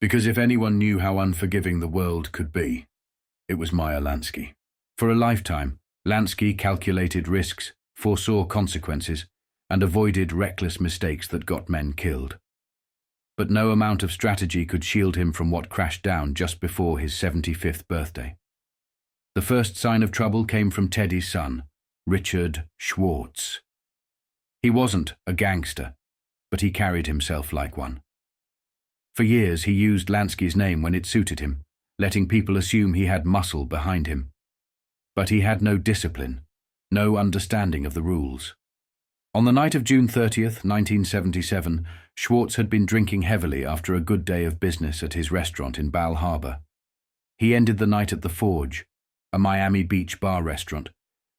Because if anyone knew how unforgiving the world could be, it was Meyer Lansky. For a lifetime, Lansky calculated risks, foresaw consequences, and avoided reckless mistakes that got men killed. But no amount of strategy could shield him from what crashed down just before his 75th birthday. The first sign of trouble came from Teddy's son, Richard Schwartz. He wasn't a gangster, but he carried himself like one. For years he used Lansky's name when it suited him, letting people assume he had muscle behind him. But he had no discipline, no understanding of the rules. On the night of June 30th, 1977, Schwartz had been drinking heavily after a good day of business at his restaurant in Bal Harbour. He ended the night at the Forge, a Miami Beach bar restaurant,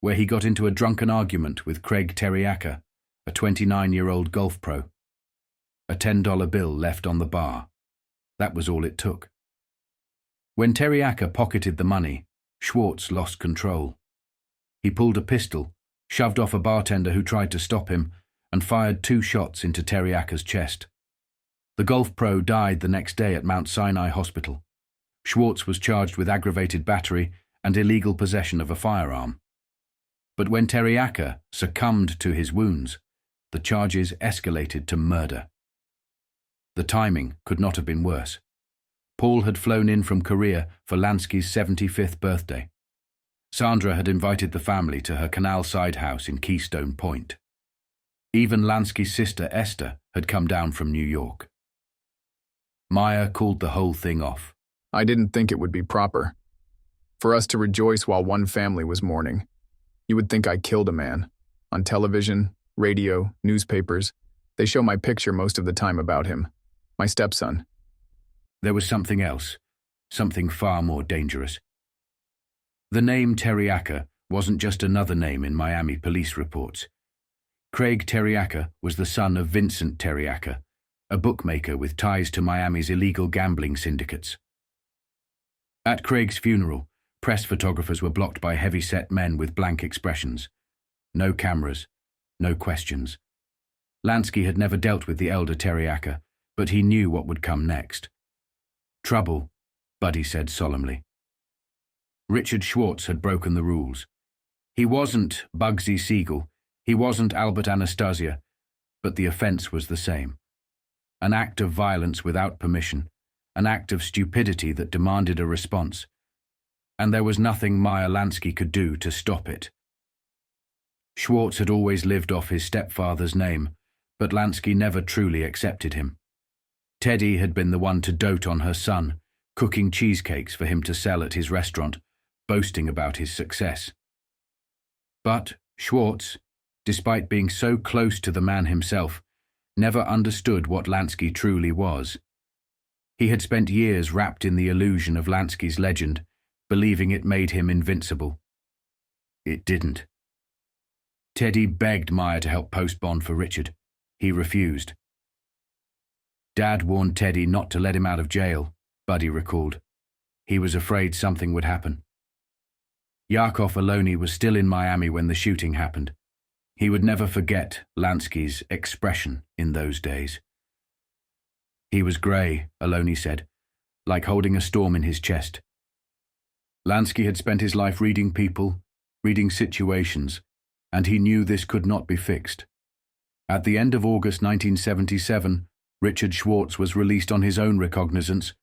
where he got into a drunken argument with Craig Terriaca, a 29-year-old golf pro. A $10 bill left on the bar. That was all it took. When Terriaca pocketed the money, Schwartz lost control. He pulled a pistol, shoved off a bartender who tried to stop him, and fired 2 shots into Teriaka's chest. The golf pro died the next day at Mount Sinai Hospital. Schwartz was charged with aggravated battery and illegal possession of a firearm. But when Teriaka succumbed to his wounds, the charges escalated to murder. The timing could not have been worse. Paul had flown in from Korea for Lansky's 75th birthday. Sandra had invited the family to her canal-side house in Keystone Point. Even Lansky's sister Esther had come down from New York. Meyer called the whole thing off. I didn't think it would be proper. For us to rejoice while one family was mourning. You would think I killed a man. On television, radio, newspapers, they show my picture most of the time about him. My stepson. There was something else, something far more dangerous. The name Teriaka wasn't just another name in Miami police reports. Craig Teriaka was the son of Vincent Teriaka, a bookmaker with ties to Miami's illegal gambling syndicates. At Craig's funeral, press photographers were blocked by heavy-set men with blank expressions. No cameras, no questions. Lansky had never dealt with the elder Teriaka, but he knew what would come next. Trouble, Buddy said solemnly. Richard Schwartz had broken the rules. He wasn't Bugsy Siegel, he wasn't Albert Anastasia, but the offense was the same. An act of violence without permission, an act of stupidity that demanded a response, and there was nothing Meyer Lansky could do to stop it. Schwartz had always lived off his stepfather's name, but Lansky never truly accepted him. Teddy had been the one to dote on her son, cooking cheesecakes for him to sell at his restaurant, boasting about his success. But Schwartz, despite being so close to the man himself, never understood what Lansky truly was. He had spent years wrapped in the illusion of Lansky's legend, believing it made him invincible. It didn't. Teddy begged Meyer to help post bond for Richard. He refused. Dad warned Teddy not to let him out of jail, Buddy recalled. He was afraid something would happen. Yakov Aloni was still in Miami when the shooting happened. He would never forget Lansky's expression in those days. He was grey, Aloni said, like holding a storm in his chest. Lansky had spent his life reading people, reading situations, and he knew this could not be fixed. At the end of August 1977, Richard Schwartz was released on his own recognizance,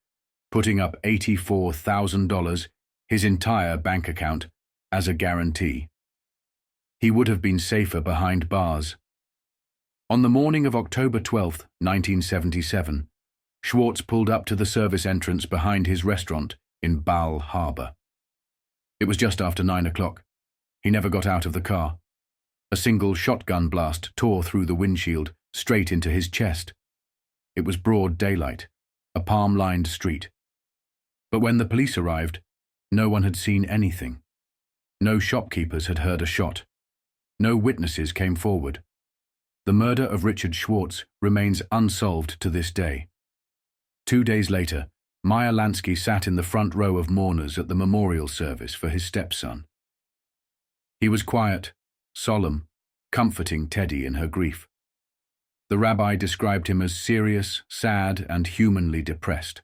putting up $84,000, his entire bank account, as a guarantee. He would have been safer behind bars. On the morning of October 12, 1977, Schwartz pulled up to the service entrance behind his restaurant in Bal Harbor. It was just after 9 o'clock. He never got out of the car. A single shotgun blast tore through the windshield, straight into his chest. It was broad daylight, a palm-lined street. But when the police arrived, no one had seen anything. No shopkeepers had heard a shot. No witnesses came forward. The murder of Richard Schwartz remains unsolved to this day. 2 days later, Meyer Lansky sat in the front row of mourners at the memorial service for his stepson. He was quiet, solemn, comforting Teddy in her grief. The rabbi described him as serious, sad, and humanly depressed.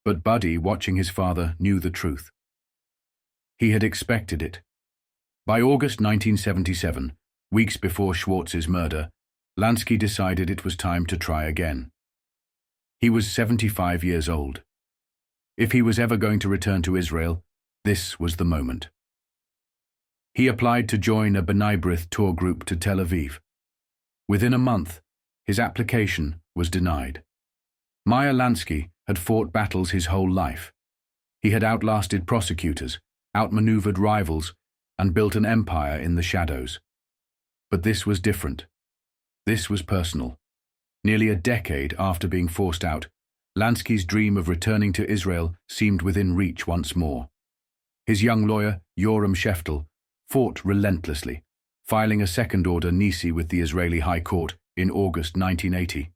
But Buddy, watching his father, knew the truth. He had expected it. By August 1977, weeks before Schwartz's murder, Lansky decided it was time to try again. He was 75 years old. If he was ever going to return to Israel, this was the moment. He applied to join a B'nai B'rith tour group to Tel Aviv. Within a month, his application was denied. Meyer Lansky had fought battles his whole life. He had outlasted prosecutors, outmaneuvered rivals, and built an empire in the shadows. But this was different. This was personal. Nearly a decade after being forced out, Lansky's dream of returning to Israel seemed within reach once more. His young lawyer, Yoram Sheftel, fought relentlessly, filing a second-order nisi with the Israeli High Court in August 1980.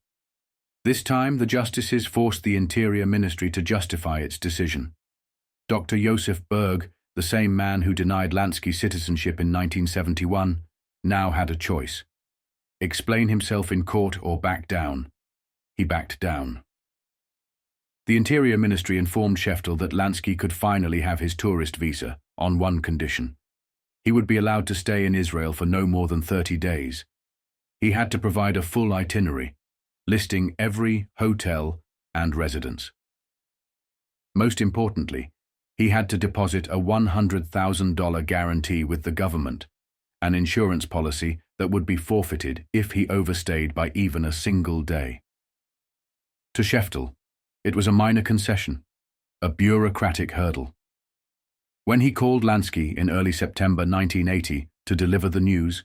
This time, the justices forced the Interior Ministry to justify its decision. Dr. Yosef Berg, the same man who denied Lansky citizenship in 1971, now had a choice. explain himself in court or back down. He backed down. The Interior Ministry informed Sheftel that Lansky could finally have his tourist visa on one condition. He would be allowed to stay in Israel for no more than 30 days. He had to provide a full itinerary, listing every hotel and residence. Most importantly, he had to deposit a $100,000 guarantee with the government, an insurance policy that would be forfeited if he overstayed by even a single day. To Sheftel, it was a minor concession, a bureaucratic hurdle. When he called Lansky in early September 1980 to deliver the news,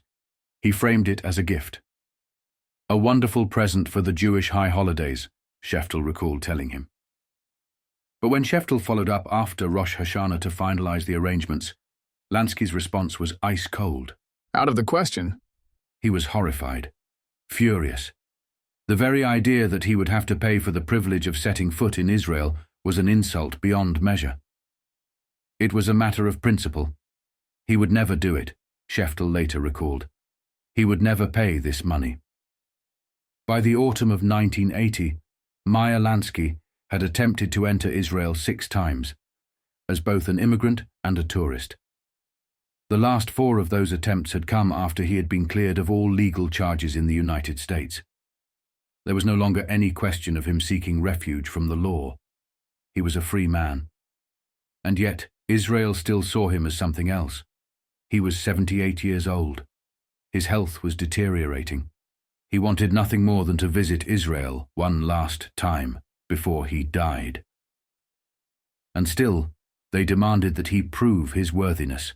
he framed it as a gift. A wonderful present for the Jewish high holidays, Sheftel recalled telling him. But when Sheftel followed up after Rosh Hashanah to finalize the arrangements, Lansky's response was ice cold. Out of the question. He was horrified, furious. The very idea that he would have to pay for the privilege of setting foot in Israel was an insult beyond measure. It was a matter of principle. He would never do it, Sheftel later recalled. He would never pay this money. By the autumn of 1980, Meyer Lansky had attempted to enter Israel 6 times, as both an immigrant and a tourist. The last 4 of those attempts had come after he had been cleared of all legal charges in the United States. There was no longer any question of him seeking refuge from the law. He was a free man. And yet, Israel still saw him as something else. He was 78 years old. His health was deteriorating. He wanted nothing more than to visit Israel one last time before he died. And still, they demanded that he prove his worthiness,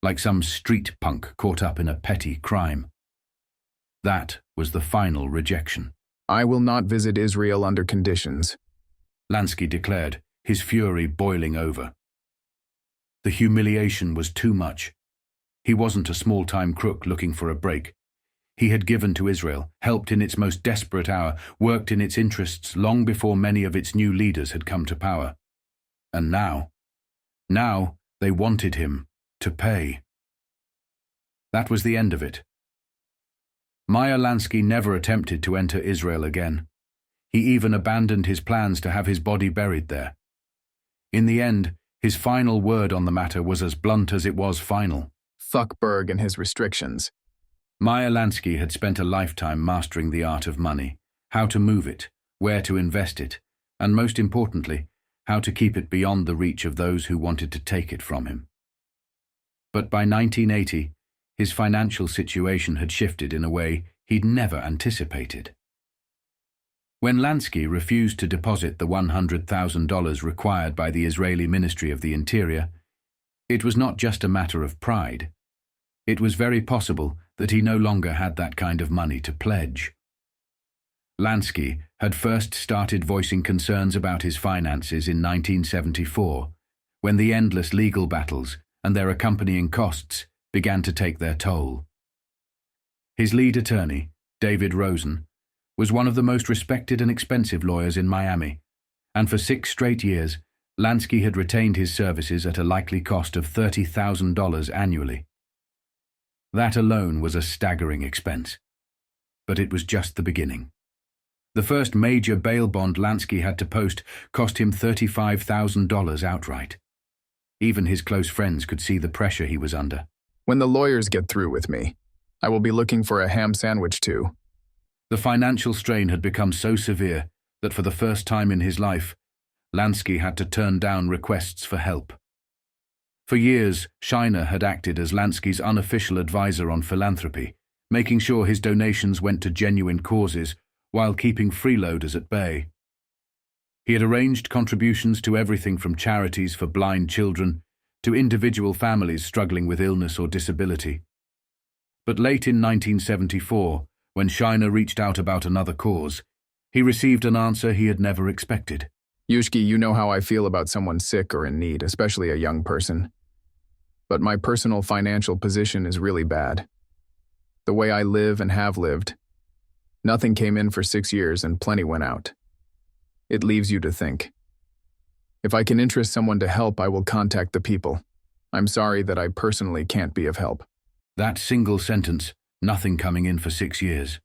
like some street punk caught up in a petty crime. That was the final rejection. I will not visit Israel under conditions, Lansky declared, his fury boiling over. The humiliation was too much. He wasn't a small-time crook looking for a break. He had given to Israel, helped in its most desperate hour, worked in its interests long before many of its new leaders had come to power. And now they wanted him to pay. That was the end of it. Meyer Lansky never attempted to enter Israel again. He even abandoned his plans to have his body buried there. In the end, his final word on the matter was as blunt as it was final. Fuck Berg and his restrictions. Meyer Lansky had spent a lifetime mastering the art of money, how to move it, where to invest it, and most importantly, how to keep it beyond the reach of those who wanted to take it from him. But by 1980, his financial situation had shifted in a way he'd never anticipated. When Lansky refused to deposit the $100,000 required by the Israeli Ministry of the Interior, it was not just a matter of pride. It was very possible that he no longer had that kind of money to pledge. Lansky had first started voicing concerns about his finances in 1974, when the endless legal battles and their accompanying costs began to take their toll. His lead attorney, David Rosen, was one of the most respected and expensive lawyers in Miami, and for 6 straight years, Lansky had retained his services at a likely cost of $30,000 annually. That alone was a staggering expense, but it was just the beginning. The first major bail bond Lansky had to post cost him $35,000 outright. Even his close friends could see the pressure he was under. When the lawyers get through with me, I will be looking for a ham sandwich too. The financial strain had become so severe that for the first time in his life, Lansky had to turn down requests for help. For years, Shiner had acted as Lansky's unofficial advisor on philanthropy, making sure his donations went to genuine causes while keeping freeloaders at bay. He had arranged contributions to everything from charities for blind children to individual families struggling with illness or disability. But late in 1974, when Shiner reached out about another cause, he received an answer he had never expected. Yushki, you know how I feel about someone sick or in need, especially a young person. But my personal financial position is really bad. The way I live and have lived. Nothing came in for 6 years and plenty went out. It leaves you to think. If I can interest someone to help, I will contact the people. I'm sorry that I personally can't be of help. That single sentence nothing coming in for 6 years,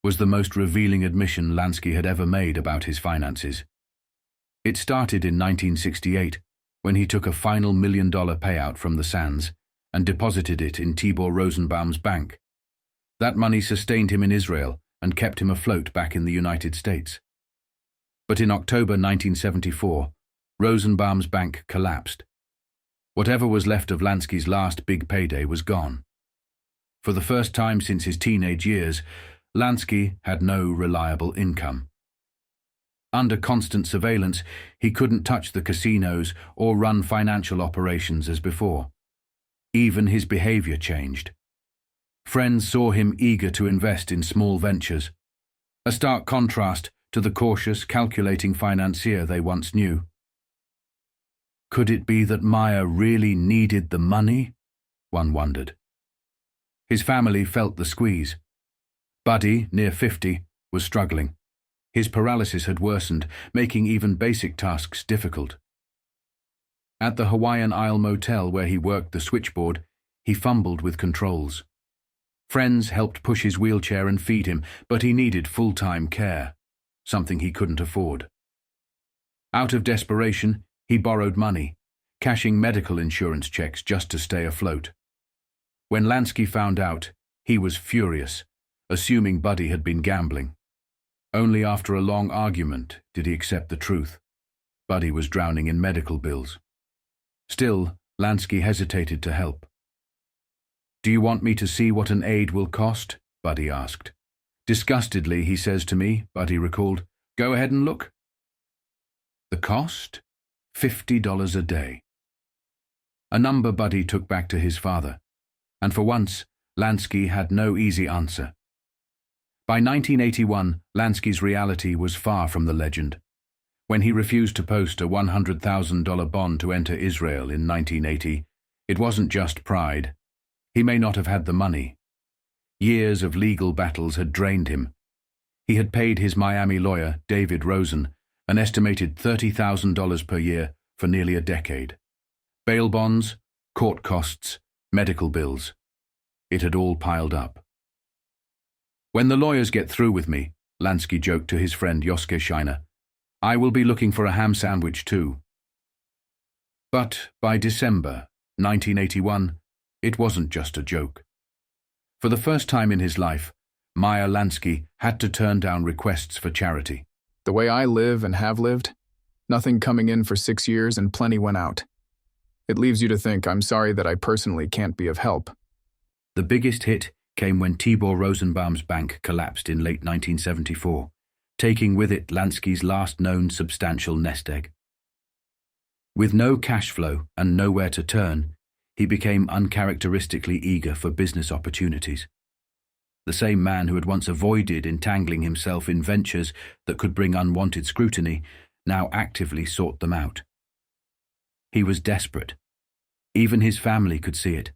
was the most revealing admission Lansky had ever made about his finances. It started in 1968, when he took a final $1 million payout from the Sands and deposited it in Tibor Rosenbaum's bank. That money sustained him in Israel and kept him afloat back in the United States. But in October 1974, Rosenbaum's bank collapsed. Whatever was left of Lansky's last big payday was gone. For the first time since his teenage years, Lansky had no reliable income. Under constant surveillance, he couldn't touch the casinos or run financial operations as before. Even his behavior changed. Friends saw him eager to invest in small ventures, a stark contrast to the cautious, calculating financier they once knew. Could it be that Meyer really needed the money? One wondered. His family felt the squeeze. Buddy, near 50, was struggling. His paralysis had worsened, making even basic tasks difficult. At the Hawaiian Isle motel where he worked the switchboard, he fumbled with controls. Friends helped push his wheelchair and feed him, but he needed full-time care, something he couldn't afford. Out of desperation, he borrowed money, cashing medical insurance checks just to stay afloat. When Lansky found out, he was furious, assuming Buddy had been gambling. Only after a long argument did he accept the truth. Buddy was drowning in medical bills. Still, Lansky hesitated to help. "Do you want me to see what an aid will cost?" Buddy asked. "Disgustedly, he says to me," Buddy recalled, "Go ahead and look." The cost? $50 a day. A number Buddy took back to his father, and for once, Lansky had no easy answer. By 1981, Lansky's reality was far from the legend. When he refused to post a $100,000 bond to enter Israel in 1980, it wasn't just pride. He may not have had the money. Years of legal battles had drained him. He had paid his Miami lawyer, David Rosen, an estimated $30,000 per year for nearly a decade. Bail bonds, court costs, medical bills. It had all piled up. "When the lawyers get through with me," Lansky joked to his friend Joske Scheiner, "I will be looking for a ham sandwich too." But by December 1981, it wasn't just a joke. For the first time in his life, Meyer Lansky had to turn down requests for charity. The way I live and have lived, nothing coming in for 6 years and plenty went out. It leaves you to think I'm sorry that I personally can't be of help. The biggest hit came when Tibor Rosenbaum's bank collapsed in late 1974, taking with it Lansky's last known substantial nest egg. With no cash flow and nowhere to turn, he became uncharacteristically eager for business opportunities. The same man who had once avoided entangling himself in ventures that could bring unwanted scrutiny now actively sought them out. He was desperate. Even his family could see it.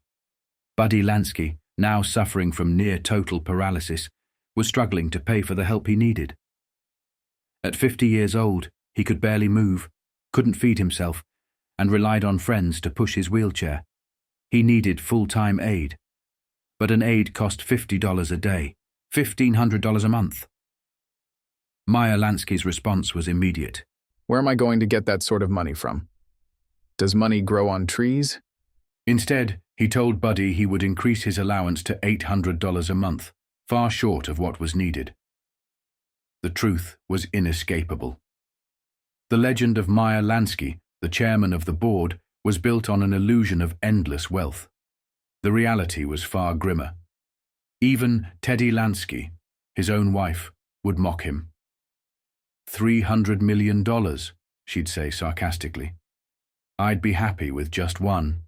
Buddy Lansky, now suffering from near-total paralysis, was struggling to pay for the help he needed. At 50 years old, he could barely move, couldn't feed himself, and relied on friends to push his wheelchair. He needed full-time aid. But an aid cost $50 a day, $1,500 a month. Meyer Lansky's response was immediate. Where am I going to get that sort of money from? Does money grow on trees? Instead, he told Buddy he would increase his allowance to $800 a month, far short of what was needed. The truth was inescapable. The legend of Meyer Lansky, the chairman of the board, was built on an illusion of endless wealth. The reality was far grimmer. Even Teddy Lansky, his own wife, would mock him. $300 million, she'd say sarcastically. I'd be happy with just one.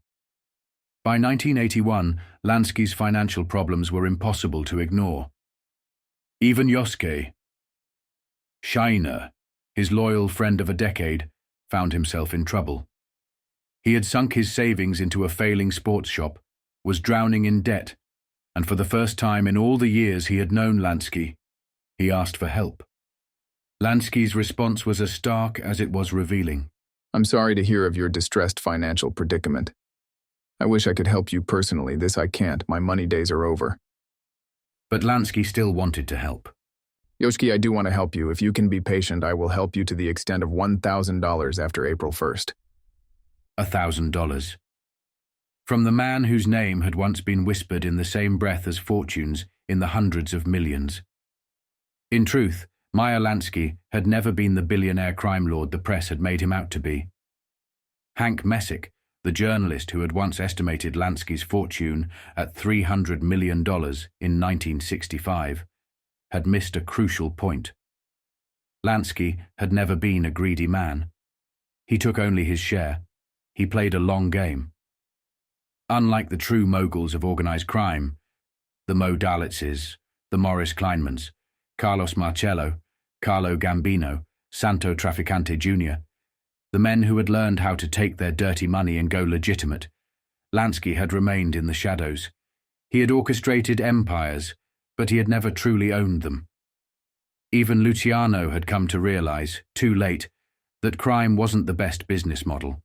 By 1981, Lansky's financial problems were impossible to ignore. Even Joske Scheiner, his loyal friend of a decade, found himself in trouble. He had sunk his savings into a failing sports shop, was drowning in debt, and for the first time in all the years he had known Lansky, he asked for help. Lansky's response was as stark as it was revealing. I'm sorry to hear of your distressed financial predicament. I wish I could help you personally. This I can't. My money days are over. But Lansky still wanted to help. Yoshki, I do want to help you. If you can be patient, I will help you to the extent of $1,000 after April 1st. $1,000. From the man whose name had once been whispered in the same breath as fortunes in the hundreds of millions. In truth, Meyer Lansky had never been the billionaire crime lord the press had made him out to be. Hank Messick, the journalist who had once estimated Lansky's fortune at $300 million in 1965, had missed a crucial point. Lansky had never been a greedy man. He took only his share. He played a long game. Unlike the true moguls of organized crime, the Mo Dalitzes, the Morris Kleinmans, Carlos Marcello, Carlo Gambino, Santo Traficante Jr., the men who had learned how to take their dirty money and go legitimate, Lansky had remained in the shadows. He had orchestrated empires, but he had never truly owned them. Even Luciano had come to realize, too late, that crime wasn't the best business model.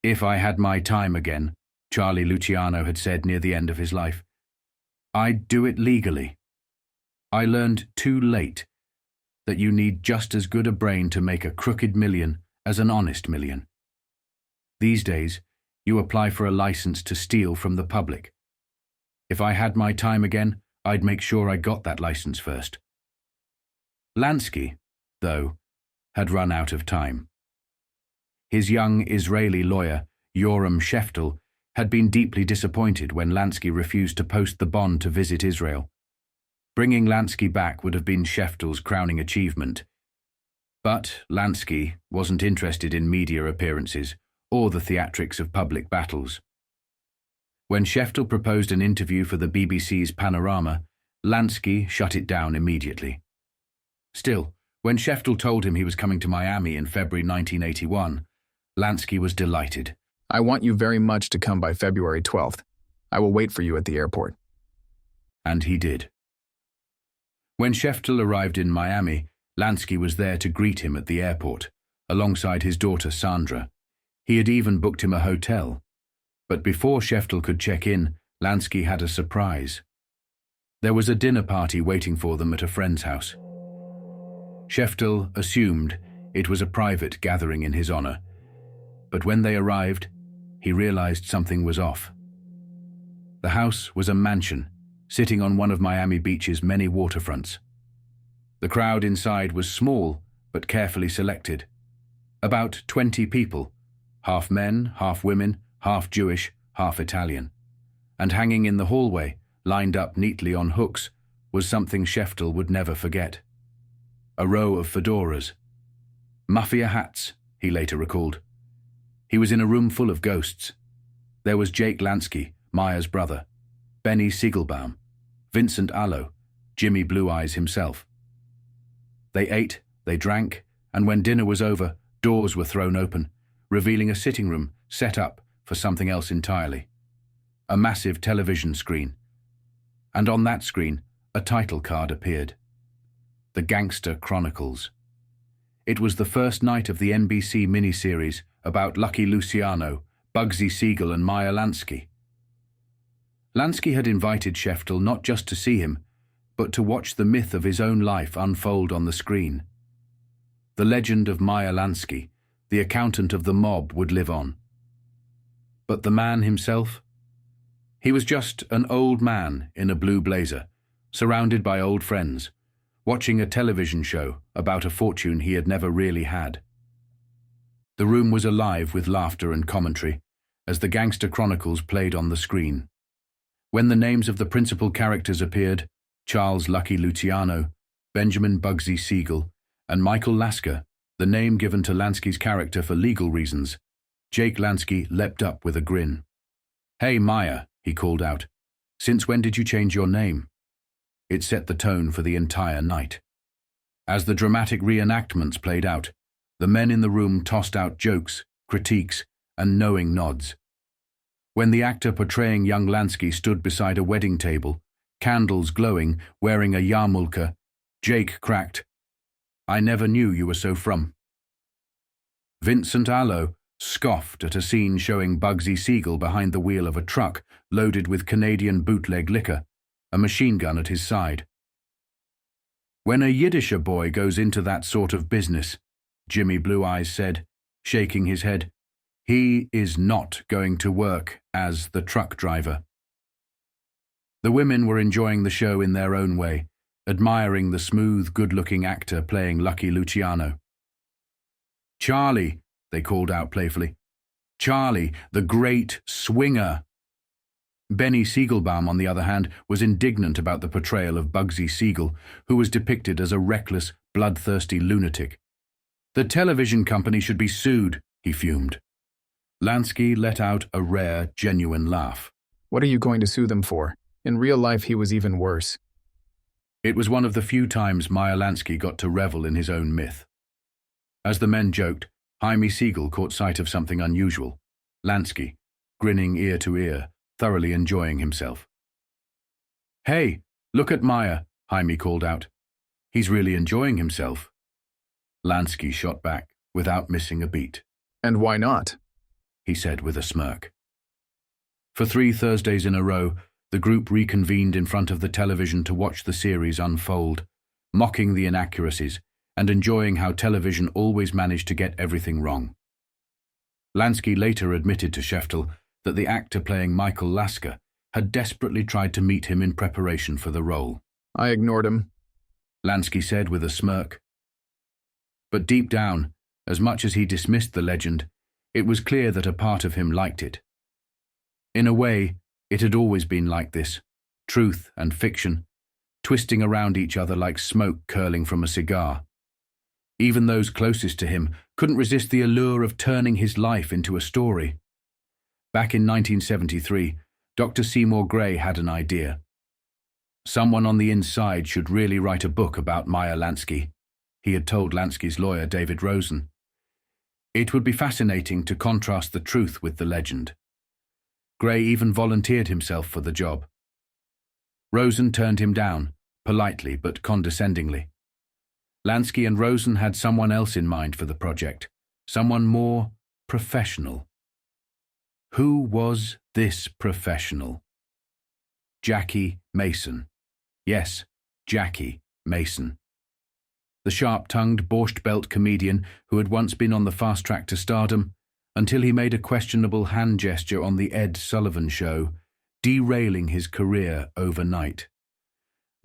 If I had my time again, Charlie Luciano had said near the end of his life, I'd do it legally. I learned too late that you need just as good a brain to make a crooked million as an honest million. These days, you apply for a license to steal from the public. If I had my time again, I'd make sure I got that license first. Lansky, though, had run out of time. His young Israeli lawyer, Yoram Sheftel, had been deeply disappointed when Lansky refused to post the bond to visit Israel. Bringing Lansky back would have been Sheftel's crowning achievement. But Lansky wasn't interested in media appearances or the theatrics of public battles. When Sheftel proposed an interview for the BBC's Panorama, Lansky shut it down immediately. Still, when Sheftel told him he was coming to Miami in February 1981, Lansky was delighted. I want you very much to come by February 12th. I will wait for you at the airport. And he did. When Sheftel arrived in Miami, Lansky was there to greet him at the airport, alongside his daughter Sandra. He had even booked him a hotel. But before Sheftel could check in, Lansky had a surprise. There was a dinner party waiting for them at a friend's house. Sheftel assumed it was a private gathering in his honor, but when they arrived, he realized something was off. The house was a mansion, sitting on one of Miami Beach's many waterfronts. The crowd inside was small, but carefully selected. About 20 people, half men, half women, half Jewish, half Italian. And hanging in the hallway, lined up neatly on hooks, was something Sheftel would never forget. A row of fedoras. Mafia hats, he later recalled. He was in a room full of ghosts. There was Jake Lansky, Meyer's brother, Benny Siegelbaum, Vincent Allo, Jimmy Blue Eyes himself. They ate, they drank, and when dinner was over, doors were thrown open, revealing a sitting room set up for something else entirely. A massive television screen. And on that screen, a title card appeared. The Gangster Chronicles. It was the first night of the NBC miniseries about Lucky Luciano, Bugsy Siegel and Meyer Lansky. Lansky had invited Sheftel not just to see him, but to watch the myth of his own life unfold on the screen. The legend of Meyer Lansky, the accountant of the mob, would live on. But the man himself? He was just an old man in a blue blazer, surrounded by old friends, watching a television show about a fortune he had never really had. The room was alive with laughter and commentary as the Gangster Chronicles played on the screen. When the names of the principal characters appeared, Charles Lucky Luciano, Benjamin Bugsy Siegel, and Michael Lasker, the name given to Lansky's character for legal reasons, Jake Lansky leapt up with a grin. "Hey, Meyer," he called out. "Since when did you change your name?" It set the tone for the entire night. As the dramatic reenactments played out, the men in the room tossed out jokes, critiques, and knowing nods. When the actor portraying young Lansky stood beside a wedding table, candles glowing, wearing a yarmulke, Jake cracked, "I never knew you were so from." Vincent Allo scoffed at a scene showing Bugsy Siegel behind the wheel of a truck loaded with Canadian bootleg liquor, a machine gun at his side. "When a Yiddisher boy goes into that sort of business," Jimmy Blue Eyes said, shaking his head, "he is not going to work as the truck driver." The women were enjoying the show in their own way, admiring the smooth, good-looking actor playing Lucky Luciano. "Charlie," they called out playfully. "Charlie, the great swinger." Benny Siegelbaum, on the other hand, was indignant about the portrayal of Bugsy Siegel, who was depicted as a reckless, bloodthirsty lunatic. "The television company should be sued," he fumed. Lansky let out a rare, genuine laugh. "What are you going to sue them for? In real life, he was even worse." It was one of the few times Meyer Lansky got to revel in his own myth. As the men joked, Jaime Siegel caught sight of something unusual. Lansky, grinning ear to ear, thoroughly enjoying himself. "Hey, look at Meyer," Jaime called out. "He's really enjoying himself." Lansky shot back, without missing a beat. "And why not?" he said with a smirk. For 3 Thursdays in a row, the group reconvened in front of the television to watch the series unfold, mocking the inaccuracies and enjoying how television always managed to get everything wrong. Lansky later admitted to Sheftel that the actor playing Michael Lasker had desperately tried to meet him in preparation for the role. "I ignored him," Lansky said with a smirk. But deep down, as much as he dismissed the legend, it was clear that a part of him liked it. In a way, it had always been like this, truth and fiction, twisting around each other like smoke curling from a cigar. Even those closest to him couldn't resist the allure of turning his life into a story. Back in 1973, Dr. Seymour Gray had an idea. Someone on the inside should really write a book about Meyer Lansky, he had told Lansky's lawyer David Rosen. It would be fascinating to contrast the truth with the legend. Gray even volunteered himself for the job. Rosen turned him down, politely but condescendingly. Lansky and Rosen had someone else in mind for the project, someone more professional. Who was this professional? Jackie Mason. Yes, Jackie Mason. The sharp-tongued, borscht-belt comedian who had once been on the fast track to stardom, until he made a questionable hand gesture on the Ed Sullivan Show, derailing his career overnight.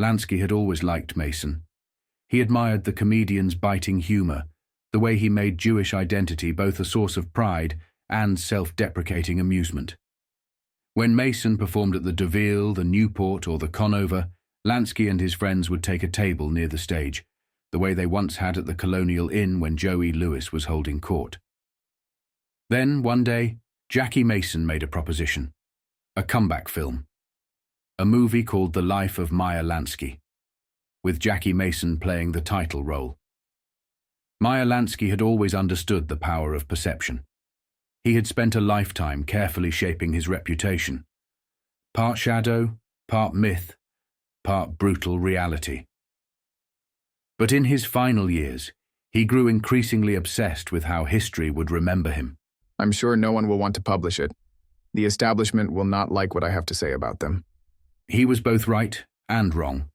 Lansky had always liked Mason. He admired the comedian's biting humor, the way he made Jewish identity both a source of pride and self-deprecating amusement. When Mason performed at the DeVille, the Newport, or the Conover, Lansky and his friends would take a table near the stage, the way they once had at the Colonial Inn when Joey Lewis was holding court. Then, one day, Jackie Mason made a proposition. A comeback film. A movie called The Life of Meyer Lansky, with Jackie Mason playing the title role. Meyer Lansky had always understood the power of perception. He had spent a lifetime carefully shaping his reputation. Part shadow, part myth, part brutal reality. But in his final years, he grew increasingly obsessed with how history would remember him. "I'm sure no one will want to publish it. The establishment will not like what I have to say about them." He was both right and wrong.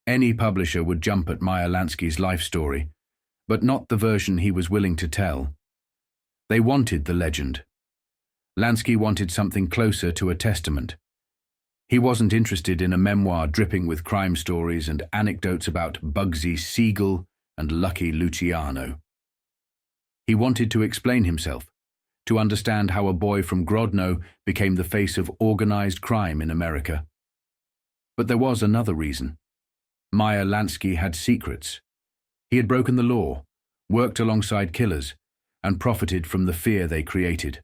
Any publisher would jump at Meyer Lansky's life story, but not the version he was willing to tell. They wanted the legend. Lansky wanted something closer to a testament. He wasn't interested in a memoir dripping with crime stories and anecdotes about Bugsy Siegel and Lucky Luciano. He wanted to explain himself, to understand how a boy from Grodno became the face of organized crime in America. But there was another reason. Meyer Lansky had secrets. He had broken the law, worked alongside killers, and profited from the fear they created.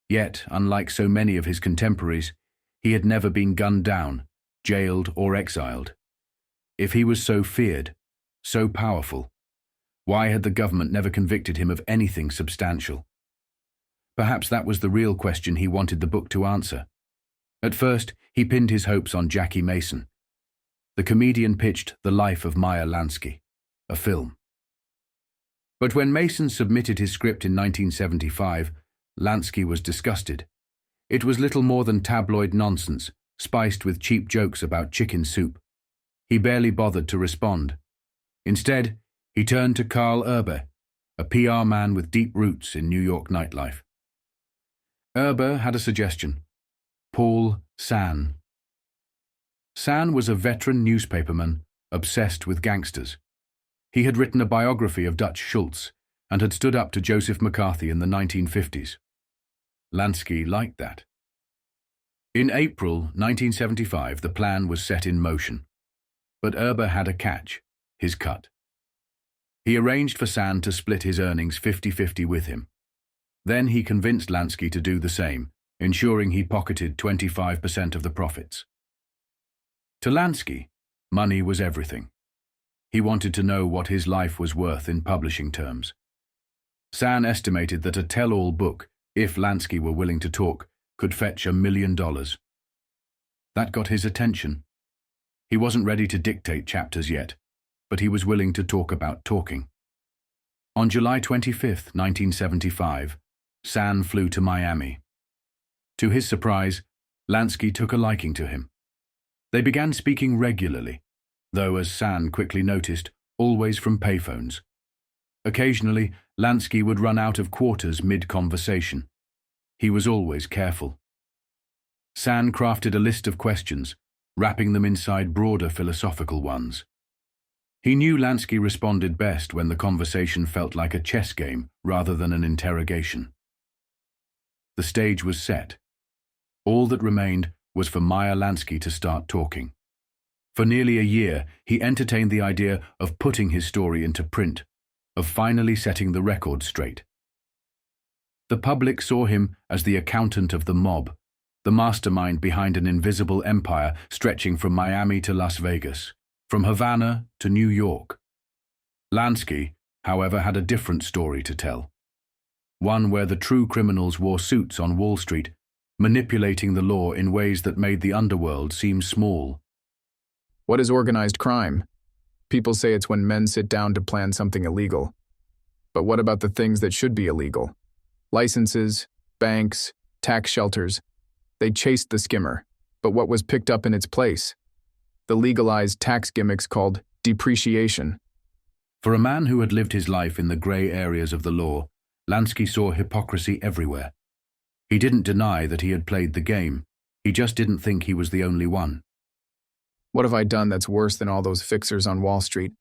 Yet, unlike so many of his contemporaries, he had never been gunned down, jailed, or exiled. If he was so feared, so powerful, why had the government never convicted him of anything substantial? Perhaps that was the real question he wanted the book to answer. At first, he pinned his hopes on Jackie Mason. The comedian pitched The Life of Meyer Lansky, a film. But when Mason submitted his script in 1975, Lansky was disgusted. It was little more than tabloid nonsense, spiced with cheap jokes about chicken soup. He barely bothered to respond. Instead, he turned to Karl Erbe, a PR man with deep roots in New York nightlife. Erbe had a suggestion: Paul San. San was a veteran newspaperman obsessed with gangsters. He had written a biography of Dutch Schultz and had stood up to Joseph McCarthy in the 1950s. Lansky liked that. In April 1975, the plan was set in motion. But Erbe had a catch: his cut. He arranged for San to split his earnings 50-50 with him. Then he convinced Lansky to do the same, ensuring he pocketed 25% of the profits. To Lansky, money was everything. He wanted to know what his life was worth in publishing terms. San estimated that a tell-all book, if Lansky were willing to talk, could fetch $1 million. That got his attention. He wasn't ready to dictate chapters yet, but he was willing to talk about talking. On July 25, 1975, San flew to Miami. To his surprise, Lansky took a liking to him. They began speaking regularly, though, as San quickly noticed, always from payphones. Occasionally, Lansky would run out of quarters mid-conversation. He was always careful. San crafted a list of questions, wrapping them inside broader philosophical ones. He knew Lansky responded best when the conversation felt like a chess game rather than an interrogation. The stage was set. All that remained was for Meyer Lansky to start talking. For nearly a year, he entertained the idea of putting his story into print, of finally setting the record straight. The public saw him as the accountant of the mob, the mastermind behind an invisible empire stretching from Miami to Las Vegas, from Havana to New York. Lansky, however, had a different story to tell. One where the true criminals wore suits on Wall Street, manipulating the law in ways that made the underworld seem small. What is organized crime? People say it's when men sit down to plan something illegal. But what about the things that should be illegal? Licenses, banks, tax shelters. They chased the skimmer, but what was picked up in its place? The legalized tax gimmicks called depreciation. For a man who had lived his life in the gray areas of the law, Lansky saw hypocrisy everywhere. He didn't deny that he had played the game. He just didn't think he was the only one. What have I done that's worse than all those fixers on Wall Street?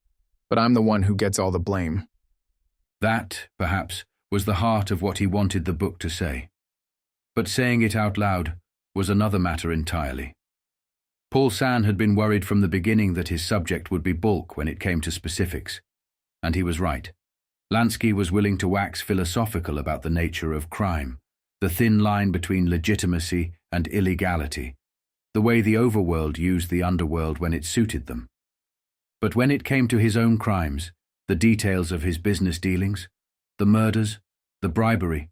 But I'm the one who gets all the blame. That, perhaps, was the heart of what he wanted the book to say. But saying it out loud was another matter entirely. Paul San had been worried from the beginning that his subject would be bulk when it came to specifics. And he was right. Lansky was willing to wax philosophical about the nature of crime, the thin line between legitimacy and illegality, the way the overworld used the underworld when it suited them. But when it came to his own crimes, the details of his business dealings, the murders, the bribery,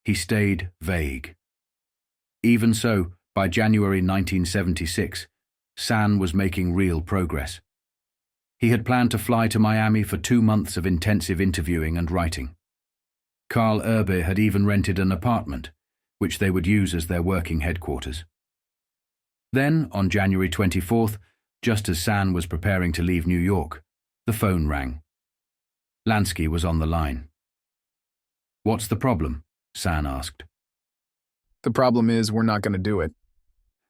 he stayed vague. Even so, by January 1976, San was making real progress. He had planned to fly to Miami for 2 months of intensive interviewing and writing. Karl Erbe had even rented an apartment, which they would use as their working headquarters. Then, on January 24th, just as San was preparing to leave New York, the phone rang. Lansky was on the line. "What's the problem?" San asked. The problem is we're not going to do it.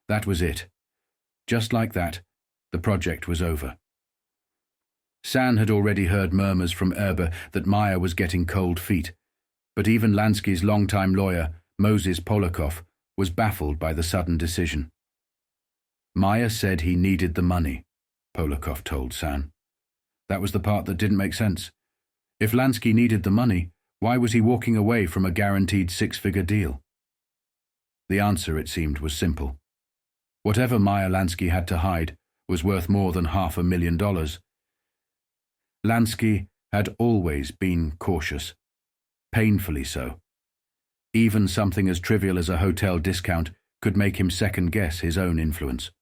That was it. Just like that, the project was over. San had already heard murmurs from Erbe that Meyer was getting cold feet, but even Lansky's longtime lawyer, Moses Polakov, was baffled by the sudden decision. Meyer said he needed the money, Polakov told San. That was the part that didn't make sense. If Lansky needed the money, why was he walking away from a guaranteed 6-figure deal? The answer, it seemed, was simple. Whatever Meyer Lansky had to hide was worth more than $500,000. Lansky had always been cautious, painfully so. Even something as trivial as a hotel discount could make him second-guess his own influence.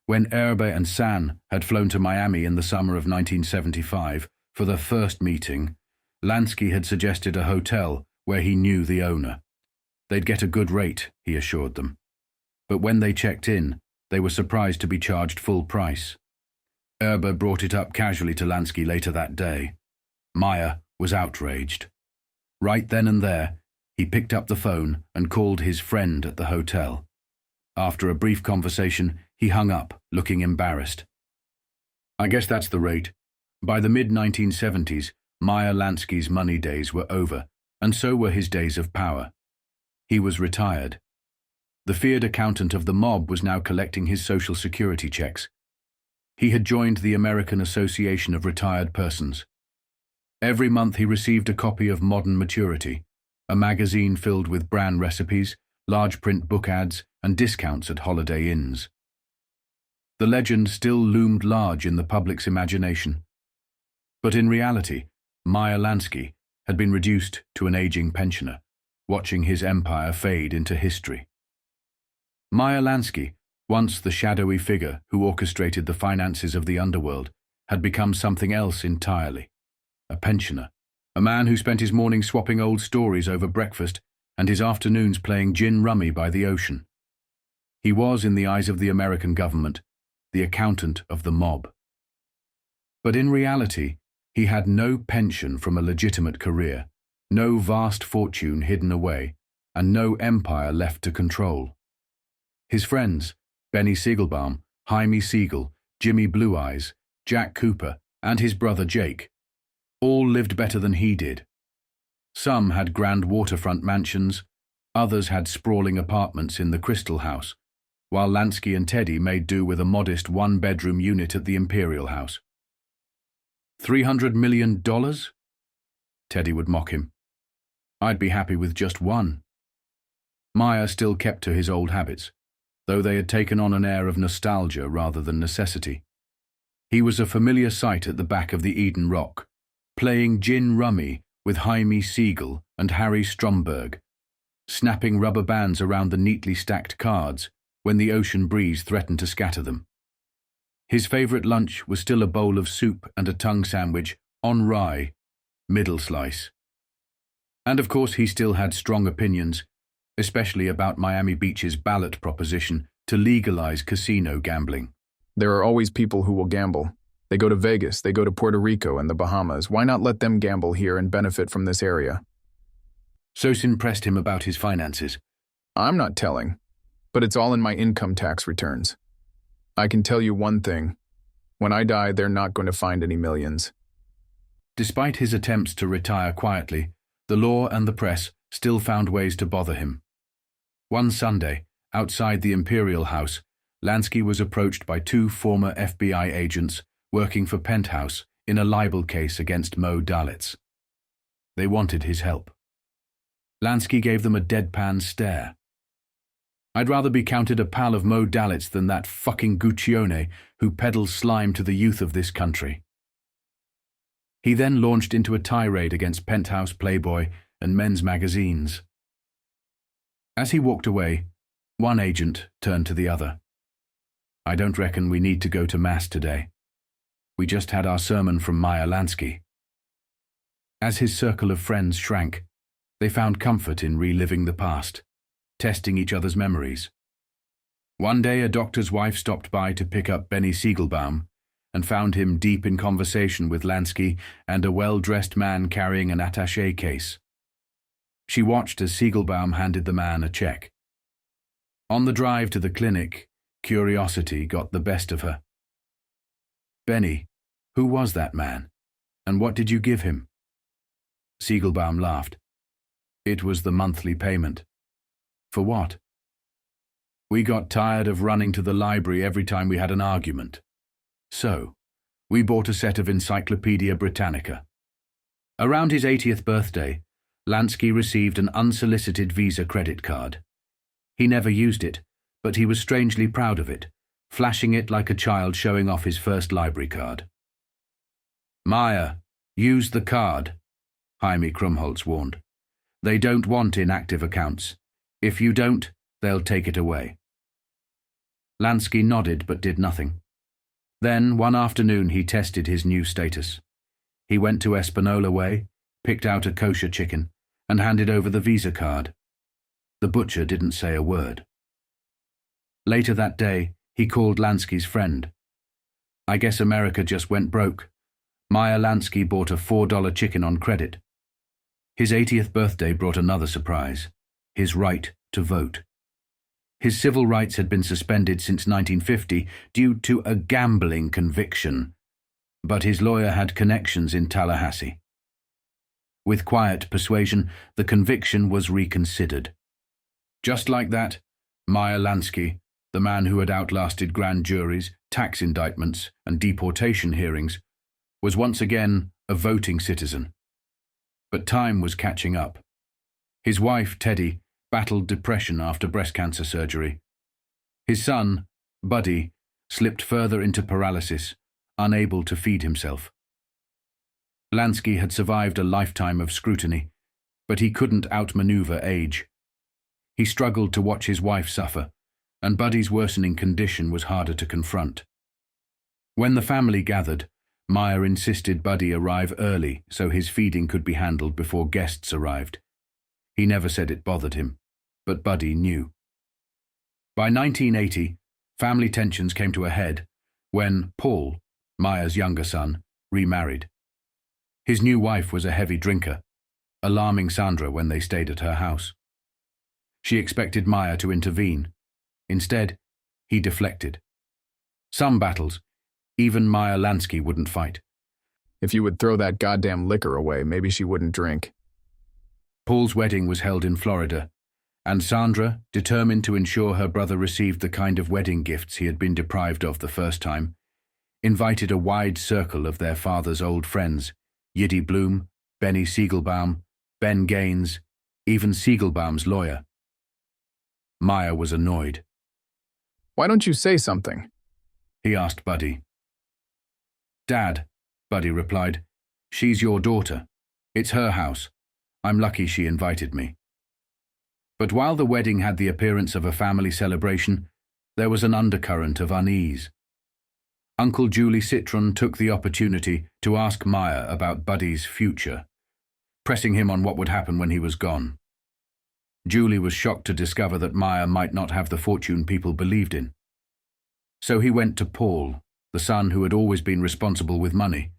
When Erbe and San had flown to Miami in the summer of 1975 for their first meeting, Lansky had suggested a hotel where he knew the owner. They'd get a good rate, he assured them. but when they checked in, they were surprised to be charged full price. Erber brought it up casually to Lansky later that day. Meyer was outraged. Right then and there, he picked up the phone and called his friend at the hotel. After a brief conversation, he hung up, looking embarrassed. I guess that's the rate. By the mid-1970s, Meyer Lansky's money days were over, and so were his days of power. He was retired. The feared accountant of the mob was now collecting his Social Security checks. He had joined the American Association of Retired Persons. Every month he received a copy of Modern Maturity, a magazine filled with brand recipes, large print book ads, and discounts at Holiday Inns. The legend still loomed large in the public's imagination. But in reality, Meyer Lansky had been reduced to an aging pensioner, watching his empire fade into history. Meyer Lansky, once the shadowy figure who orchestrated the finances of the underworld, had become something else entirely. A pensioner, a man who spent his mornings swapping old stories over breakfast and his afternoons playing gin rummy by the ocean. He was, in the eyes of the American government, the accountant of the mob. But in reality, he had no pension from a legitimate career, no vast fortune hidden away, and no empire left to control. His friends, Benny Siegelbaum, Jaime Siegel, Jimmy Blue Eyes, Jack Cooper, and his brother Jake, all lived better than he did. Some had grand waterfront mansions, others had sprawling apartments in the Crystal House, while Lansky and Teddy made do with a modest one-bedroom unit at the Imperial House. $300 million? Teddy would mock him. I'd be happy with just one. Meyer still kept to his old habits, though they had taken on an air of nostalgia rather than necessity. He was a familiar sight at the back of the Eden Rock, playing gin rummy with Jaime Siegel and Harry Stromberg, snapping rubber bands around the neatly stacked cards when the ocean breeze threatened to scatter them. His favorite lunch was still a bowl of soup and a tongue sandwich on rye, middle slice. And of course he still had strong opinions, especially about Miami Beach's ballot proposition to legalize casino gambling. There are always people who will gamble. They go to Vegas, they go to Puerto Rico and the Bahamas. Why not let them gamble here and benefit from this area? Sosin pressed him about his finances. I'm not telling, but it's all in my income tax returns. I can tell you one thing. When I die, they're not going to find any millions. Despite his attempts to retire quietly, the law and the press still found ways to bother him. One Sunday, outside the Imperial House, Lansky was approached by two former FBI agents working for Penthouse in a libel case against Mo Dalitz. They wanted his help. Lansky gave them a deadpan stare. I'd rather be counted a pal of Mo Dalitz than that fucking Guccione who peddles slime to the youth of this country. He then launched into a tirade against Penthouse, Playboy, and men's magazines. As he walked away, one agent turned to the other. I don't reckon we need to go to Mass today. We just had our sermon from Meyer Lansky. As his circle of friends shrank, they found comfort in reliving the past, testing each other's memories. One day a doctor's wife stopped by to pick up Benny Siegelbaum and found him deep in conversation with Lansky and a well-dressed man carrying an attaché case. She watched as Siegelbaum handed the man a check. On the drive to the clinic, curiosity got the best of her. Benny, who was that man, and what did you give him? Siegelbaum laughed. It was the monthly payment. For what? We got tired of running to the library every time we had an argument. So, we bought a set of Encyclopedia Britannica. Around his 80th birthday, Lansky received an unsolicited Visa credit card. He never used it, but he was strangely proud of it, flashing it like a child showing off his first library card. Meyer, use the card, Jaime Krumholtz warned. They don't want inactive accounts. If you don't, they'll take it away. Lansky nodded but did nothing. Then, one afternoon, he tested his new status. He went to Espanola Way, picked out a kosher chicken, and handed over the Visa card. The butcher didn't say a word. Later that day, he called Lansky's friend. "I guess America just went broke. Meyer Lansky bought a $4 chicken on credit." His 80th birthday brought another surprise: his right to vote. His civil rights had been suspended since 1950 due to a gambling conviction, but his lawyer had connections in Tallahassee. With quiet persuasion, the conviction was reconsidered. Just like that, Meyer Lansky, the man who had outlasted grand juries, tax indictments, and deportation hearings, was once again a voting citizen. But time was catching up. His wife, Teddy, battled depression after breast cancer surgery. His son, Buddy, slipped further into paralysis, unable to feed himself. Lansky had survived a lifetime of scrutiny, but he couldn't outmaneuver age. He struggled to watch his wife suffer, and Buddy's worsening condition was harder to confront. When the family gathered, Meyer insisted Buddy arrive early so his feeding could be handled before guests arrived. He never said it bothered him, but Buddy knew. By 1980, family tensions came to a head when Paul, Meyer's younger son, remarried. His new wife was a heavy drinker, alarming Sandra when they stayed at her house. She expected Meyer to intervene. Instead, he deflected. Some battles, even Meyer Lansky wouldn't fight. If you would throw that goddamn liquor away, maybe she wouldn't drink. Paul's wedding was held in Florida, and Sandra, determined to ensure her brother received the kind of wedding gifts he had been deprived of the first time, invited a wide circle of their father's old friends, Yiddy Bloom, Benny Siegelbaum, Ben Gaines, even Siegelbaum's lawyer. Meyer was annoyed. "Why don't you say something?" he asked Buddy. "Dad," Buddy replied, "she's your daughter. It's her house. I'm lucky she invited me." But while the wedding had the appearance of a family celebration, there was an undercurrent of unease. Uncle Julie Citron took the opportunity to ask Meyer about Buddy's future, pressing him on what would happen when he was gone. Julie was shocked to discover that Meyer might not have the fortune people believed in. So he went to Paul, the son who had always been responsible with money,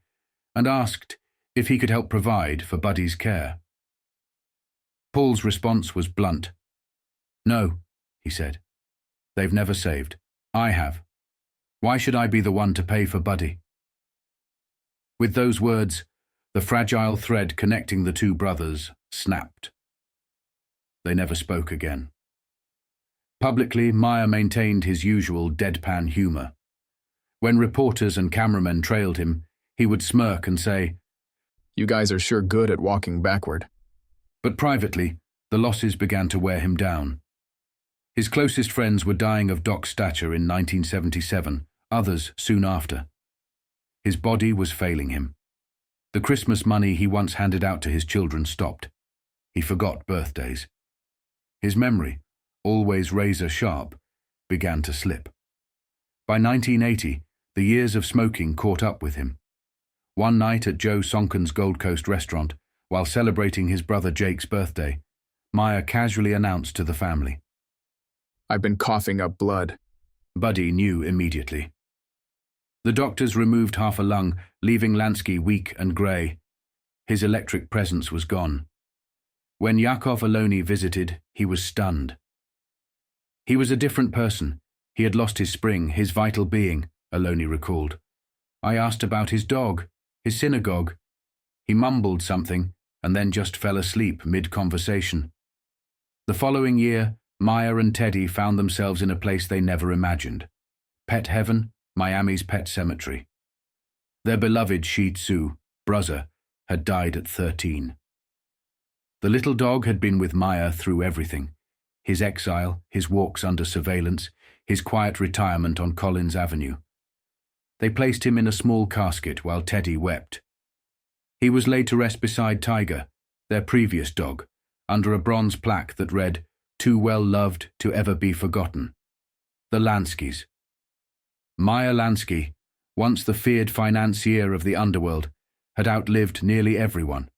and asked if he could help provide for Buddy's care. Paul's response was blunt. "No," he said. "They've never saved. I have. Why should I be the one to pay for Buddy?" With those words, the fragile thread connecting the two brothers snapped. They never spoke again. Publicly, Meyer maintained his usual deadpan humor. When reporters and cameramen trailed him, he would smirk and say, "You guys are sure good at walking backward." But privately, the losses began to wear him down. His closest friends were dying of Doc stature in 1977, others soon after. His body was failing him. The Christmas money he once handed out to his children stopped. He forgot birthdays. His memory, always razor-sharp, began to slip. By 1980, the years of smoking caught up with him. One night at Joe Sonken's Gold Coast restaurant, while celebrating his brother Jake's birthday, Meyer casually announced to the family, "I've been coughing up blood." Buddy knew immediately. The doctors removed half a lung, leaving Lansky weak and grey. His electric presence was gone. When Yakov Aloni visited, he was stunned. He was a different person. He had lost his spring, his vital being, Aloni recalled. "I asked about his dog, his synagogue. He mumbled something and then just fell asleep mid-conversation." The following year, Meyer and Teddy found themselves in a place they never imagined. Pet heaven, Miami's pet cemetery. Their beloved Shih Tzu, Bruzza, had died at 13. The little dog had been with Meyer through everything: his exile, his walks under surveillance, his quiet retirement on Collins Avenue. They placed him in a small casket while Teddy wept. He was laid to rest beside Tiger, their previous dog, under a bronze plaque that read, "Too well loved to ever be forgotten." The Lanskys. Meyer Lansky, once the feared financier of the underworld, had outlived nearly everyone.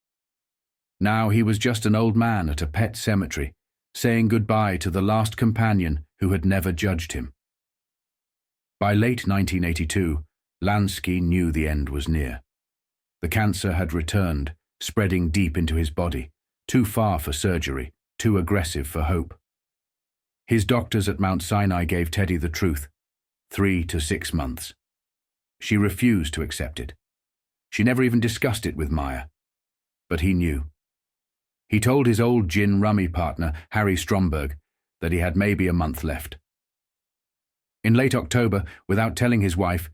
Now he was just an old man at a pet cemetery, saying goodbye to the last companion who had never judged him. By late 1982, Lansky knew the end was near. The cancer had returned, spreading deep into his body, too far for surgery, too aggressive for hope. His doctors at Mount Sinai gave Teddy the truth: 3 to 6 months. She refused to accept it. She never even discussed it with Meyer. But he knew. He told his old gin rummy partner, Harry Stromberg, that he had maybe a month left. In late October, without telling his wife,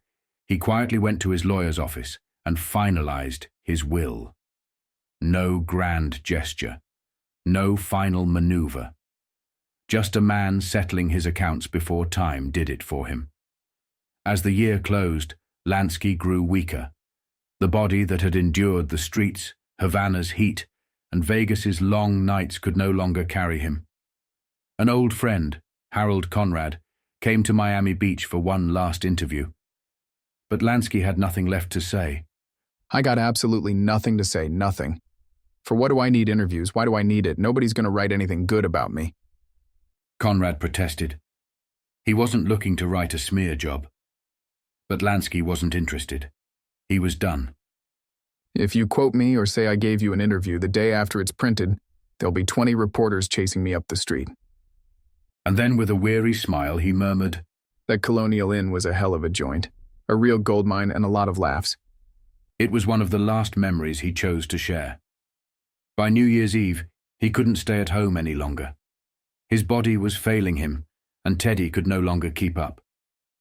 he quietly went to his lawyer's office and finalized his will. No grand gesture, no final maneuver. Just a man settling his accounts before time did it for him. As the year closed, Lansky grew weaker. The body that had endured the streets, Havana's heat, and Vegas's long nights could no longer carry him. An old friend, Harold Conrad, came to Miami Beach for one last interview. But Lansky had nothing left to say. I got absolutely nothing to say, nothing. For what do I need interviews? Why do I need it? Nobody's going to write anything good about me. Conrad protested. He wasn't looking to write a smear job. But Lansky wasn't interested. He was done. If you quote me or say I gave you an interview the day after it's printed, there'll be 20 reporters chasing me up the street. And then with a weary smile he murmured, That Colonial Inn was a hell of a joint. A real gold mine and a lot of laughs. It was one of the last memories he chose to share. By New Year's Eve, he couldn't stay at home any longer. His body was failing him, and Teddy could no longer keep up.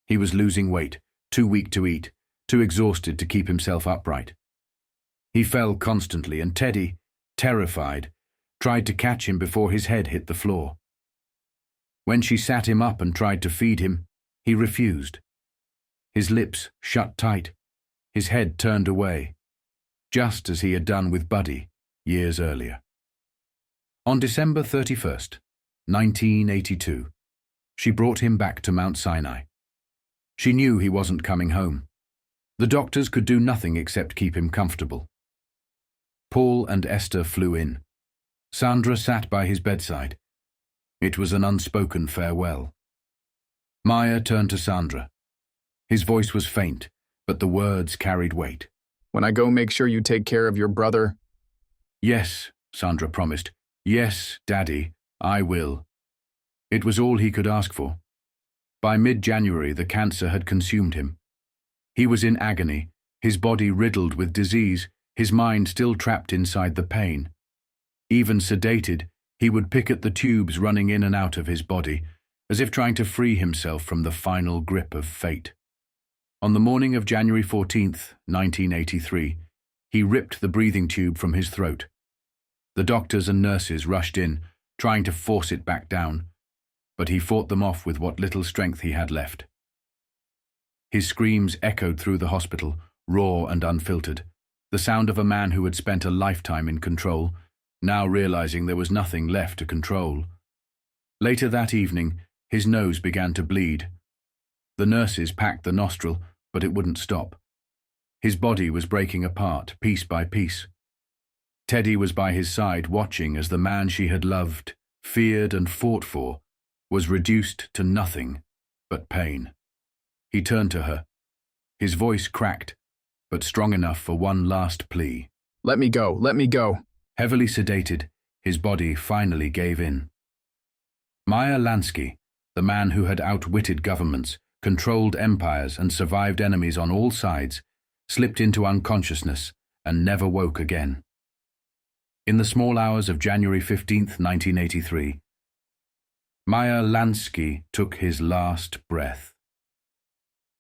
He was losing weight, too weak to eat, too exhausted to keep himself upright. He fell constantly, and Teddy, terrified, tried to catch him before his head hit the floor. When she sat him up and tried to feed him, he refused. His lips shut tight, his head turned away, just as he had done with Buddy years earlier. On December 31st, 1982, she brought him back to Mount Sinai. She knew he wasn't coming home. The doctors could do nothing except keep him comfortable. Paul and Esther flew in. Sandra sat by his bedside. It was an unspoken farewell. Meyer turned to Sandra. His voice was faint, but the words carried weight. When I go, make sure you take care of your brother. Yes, Sandra promised. Yes, Daddy, I will. It was all he could ask for. By mid-January, the cancer had consumed him. He was in agony, his body riddled with disease, his mind still trapped inside the pain. Even sedated, he would pick at the tubes running in and out of his body, as if trying to free himself from the final grip of fate. On the morning of January 14th, 1983, he ripped the breathing tube from his throat. The doctors and nurses rushed in, trying to force it back down, but he fought them off with what little strength he had left. His screams echoed through the hospital, raw and unfiltered, the sound of a man who had spent a lifetime in control, now realizing there was nothing left to control. Later that evening, his nose began to bleed. The nurses packed the nostril, but it wouldn't stop. His body was breaking apart, piece by piece. Teddy was by his side, watching as the man she had loved, feared and fought for, was reduced to nothing but pain. He turned to her. His voice cracked, but strong enough for one last plea. Let me go, let me go. Heavily sedated, his body finally gave in. Meyer Lansky, the man who had outwitted governments, controlled empires and survived enemies on all sides, slipped into unconsciousness and never woke again. In the small hours of January 15th, 1983, Meyer Lansky took his last breath.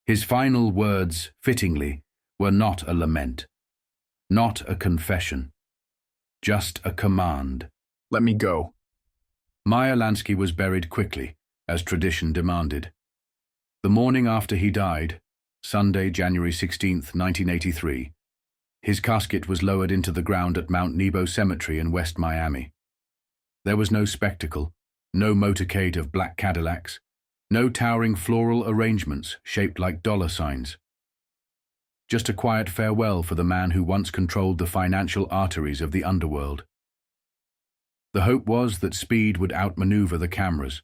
His final words, fittingly, were not a lament, not a confession, just a command. Let me go. Meyer Lansky was buried quickly, as tradition demanded. The morning after he died, Sunday, January 16th, 1983, his casket was lowered into the ground at Mount Nebo Cemetery in West Miami. There was no spectacle, no motorcade of black Cadillacs, no towering floral arrangements shaped like dollar signs. Just a quiet farewell for the man who once controlled the financial arteries of the underworld. The hope was that speed would outmaneuver the cameras.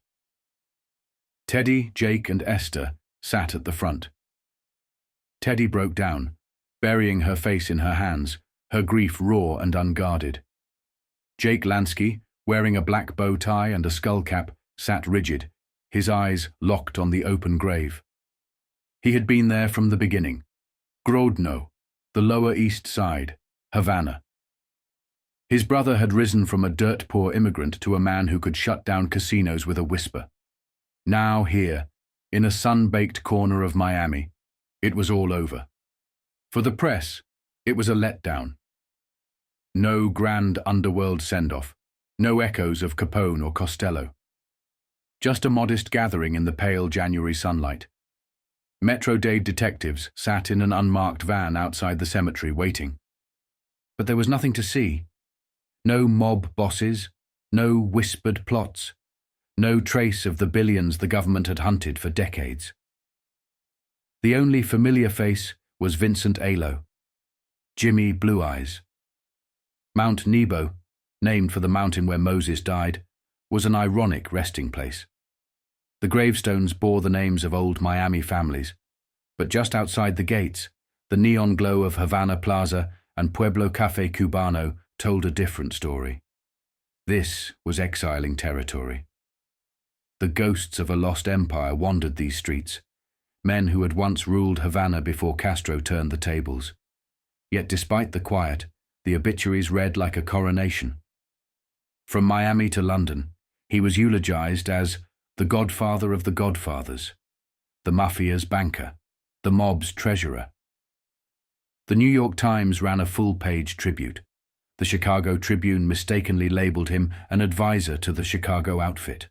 Teddy, Jake, and Esther sat at the front. Teddy broke down, burying her face in her hands, her grief raw and unguarded. Jake Lansky, wearing a black bow tie and a skull cap, sat rigid, his eyes locked on the open grave. He had been there from the beginning. Grodno, the Lower East Side, Havana. His brother had risen from a dirt-poor immigrant to a man who could shut down casinos with a whisper. Now here, in a sun-baked corner of Miami, it was all over. For the press, it was a letdown. No grand underworld send-off, no echoes of Capone or Costello. Just a modest gathering in the pale January sunlight. Metro-Dade detectives sat in an unmarked van outside the cemetery waiting. But there was nothing to see. No mob bosses, no whispered plots, no trace of the billions the government had hunted for decades. The only familiar face was Vincent Alo, Jimmy Blue Eyes. Mount Nebo, named for the mountain where Moses died, was an ironic resting place. The gravestones bore the names of old Miami families, but just outside the gates, the neon glow of Havana Plaza and Pueblo Café Cubano told a different story. This was exiling territory. The ghosts of a lost empire wandered these streets, men who had once ruled Havana before Castro turned the tables. Yet despite the quiet, the obituaries read like a coronation. From Miami to London, he was eulogized as the godfather of the godfathers, the Mafia's banker, the mob's treasurer. The New York Times ran a full-page tribute. The Chicago Tribune mistakenly labeled him an advisor to the Chicago outfit.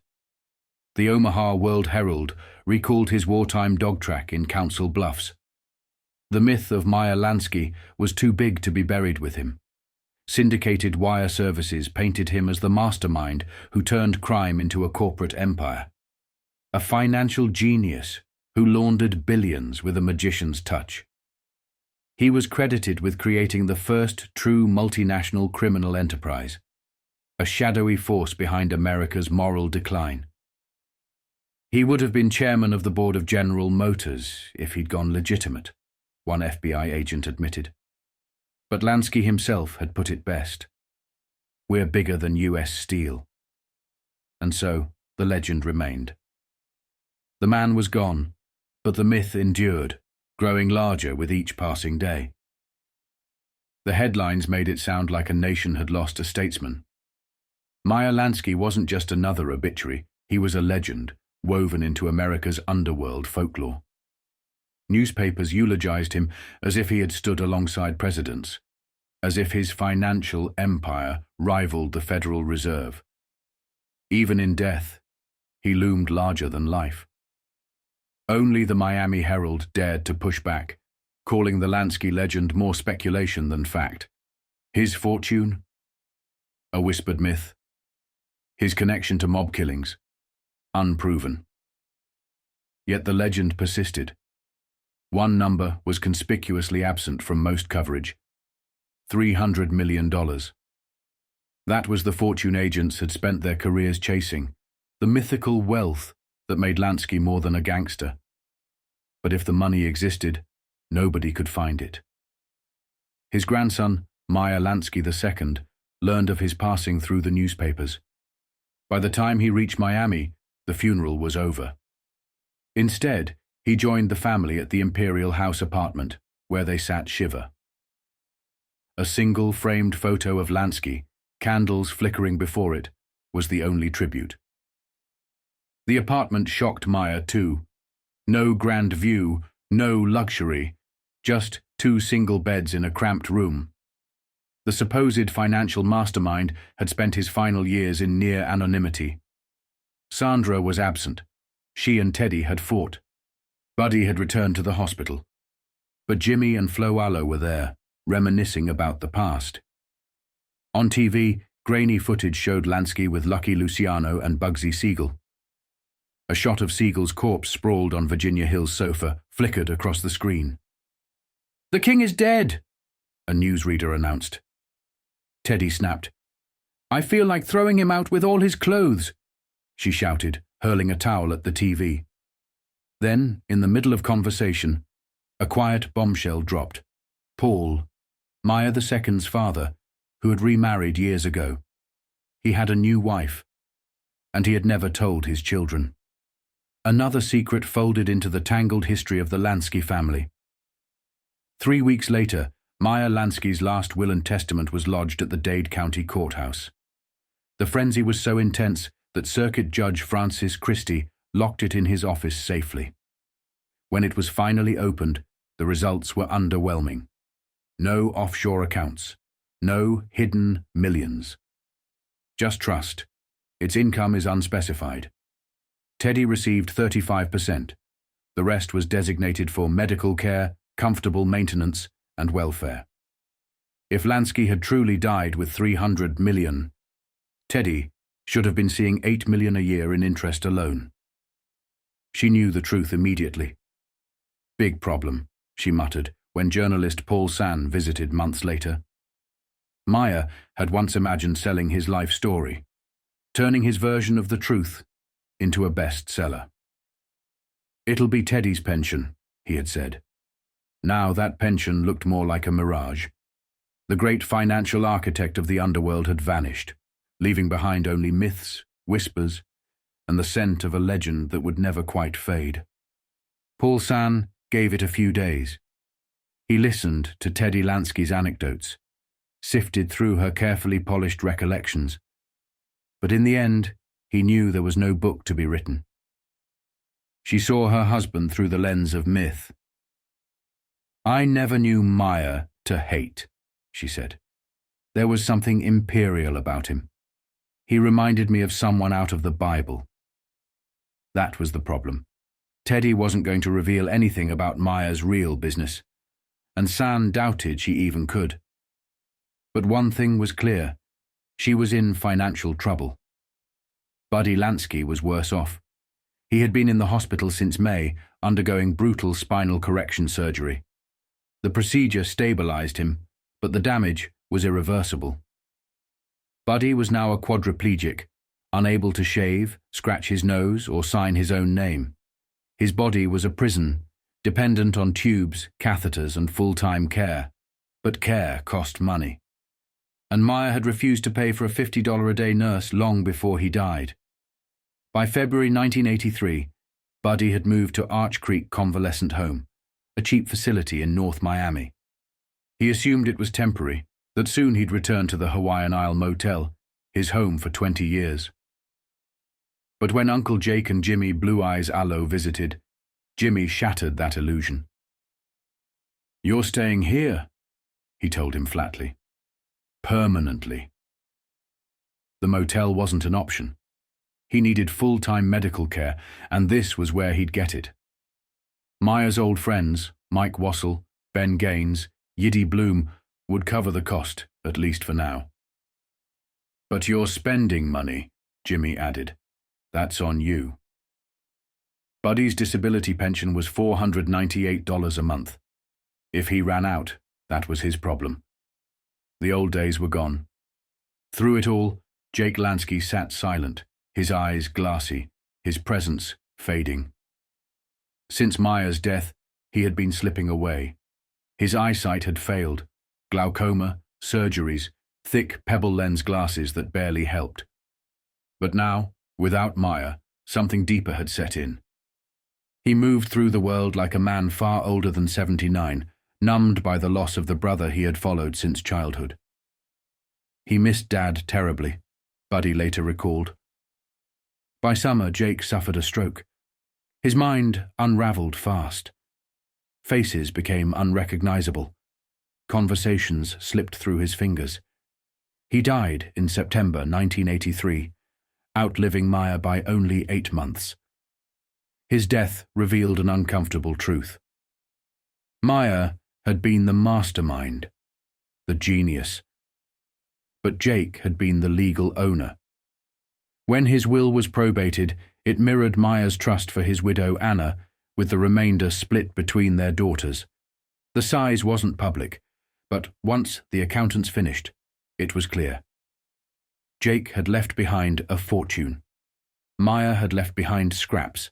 The Omaha World Herald recalled his wartime dog track in Council Bluffs. The myth of Meyer Lansky was too big to be buried with him. Syndicated wire services painted him as the mastermind who turned crime into a corporate empire. A financial genius who laundered billions with a magician's touch. He was credited with creating the first true multinational criminal enterprise, a shadowy force behind America's moral decline. He would have been chairman of the board of General Motors if he'd gone legitimate, one FBI agent admitted. But Lansky himself had put it best. We're bigger than US Steel. And so the legend remained. The man was gone, but the myth endured, growing larger with each passing day. The headlines made it sound like a nation had lost a statesman. Meyer Lansky wasn't just another obituary, he was a legend, woven into America's underworld folklore. Newspapers eulogized him as if he had stood alongside presidents, as if his financial empire rivaled the Federal Reserve. Even in death, he loomed larger than life. Only the Miami Herald dared to push back, calling the Lansky legend more speculation than fact. His fortune? A whispered myth. His connection to mob killings? Unproven. Yet the legend persisted. One number was conspicuously absent from most coverage: $300 million. That was the fortune agents had spent their careers chasing, the mythical wealth that made Lansky more than a gangster. But if the money existed, nobody could find it. His grandson, Meyer Lansky II, learned of his passing through the newspapers. By the time he reached Miami, the funeral was over. Instead, he joined the family at the Imperial House apartment, where they sat shiver. A single framed photo of Lansky, candles flickering before it, was the only tribute. The apartment shocked Meyer too. No grand view, no luxury, just 2 single beds in a cramped room. The supposed financial mastermind had spent his final years in near anonymity. Sandra was absent. She and Teddy had fought. Buddy had returned to the hospital. But Jimmy and Flo Allo were there, reminiscing about the past. On TV, grainy footage showed Lansky with Lucky Luciano and Bugsy Siegel. A shot of Siegel's corpse sprawled on Virginia Hill's sofa flickered across the screen. "The king is dead," a newsreader announced. Teddy snapped. "I feel like throwing him out with all his clothes," she shouted, hurling a towel at the TV. Then, in the middle of conversation, a quiet bombshell dropped. Paul, Meyer II's father, who had remarried years ago. He had a new wife, and he had never told his children. Another secret folded into the tangled history of the Lansky family. 3 weeks later, Meyer Lansky's last will and testament was lodged at the Dade County Courthouse. The frenzy was so intense that Circuit Judge Francis Christie locked it in his office safely. When it was finally opened, the results were underwhelming. No offshore accounts. No hidden millions. Just trust. Its income is unspecified. Teddy received 35%. The rest was designated for medical care, comfortable maintenance, and welfare. If Lansky had truly died with $300 million, Teddy should have been seeing $8 million a year in interest alone. She knew the truth immediately. Big problem, she muttered when journalist Paul San visited months later. Meyer had once imagined selling his life story, turning his version of the truth into a bestseller. "It'll be Teddy's pension," he had said. Now that pension looked more like a mirage. The great financial architect of the underworld had vanished, leaving behind only myths, whispers, and the scent of a legend that would never quite fade. Paul San gave it a few days. He listened to Teddy Lansky's anecdotes, sifted through her carefully polished recollections. But in the end, he knew there was no book to be written. She saw her husband through the lens of myth. "I never knew Meyer to hate," she said. "There was something imperial about him. He reminded me of someone out of the Bible." That was the problem. Teddy wasn't going to reveal anything about Meyer's real business, and San doubted she even could. But one thing was clear. She was in financial trouble. Buddy Lansky was worse off. He had been in the hospital since May, undergoing brutal spinal correction surgery. The procedure stabilized him, but the damage was irreversible. Buddy was now a quadriplegic, unable to shave, scratch his nose, or sign his own name. His body was a prison, dependent on tubes, catheters, and full-time care. But care cost money. And Meyer had refused to pay for a $50 a day nurse long before he died. By February 1983, Buddy had moved to Arch Creek Convalescent Home, a cheap facility in North Miami. He assumed it was temporary, that soon he'd return to the Hawaiian Isle Motel, his home for 20 years. But when Uncle Jake and Jimmy Blue Eyes Allo visited, Jimmy shattered that illusion. "You're staying here," he told him flatly. "Permanently." The motel wasn't an option. He needed full-time medical care, and this was where he'd get it. Meyer's old friends, Mike Wassell, Ben Gaines, Yiddy Bloom, would cover the cost, at least for now. "But you're spending money," Jimmy added. "That's on you." Buddy's disability pension was $498 a month. If he ran out, that was his problem. The old days were gone. Through it all, Jake Lansky sat silent, his eyes glassy, his presence fading. Since Meyer's death, he had been slipping away. His eyesight had failed. Glaucoma, surgeries, thick pebble lens glasses that barely helped. But now, without Meyer, something deeper had set in. He moved through the world like a man far older than 79, numbed by the loss of the brother he had followed since childhood. He missed Dad terribly, Buddy later recalled. By summer, Jake suffered a stroke. His mind unraveled fast. Faces became unrecognizable. Conversations slipped through his fingers. He died in September 1983, outliving Meyer by only 8 months. His death revealed an uncomfortable truth. Meyer had been the mastermind, the genius. But Jake had been the legal owner. When his will was probated, it mirrored Meyer's trust for his widow Anna, with the remainder split between their daughters. The size wasn't public, but once the accountants finished, it was clear. Jake had left behind a fortune. Meyer had left behind scraps.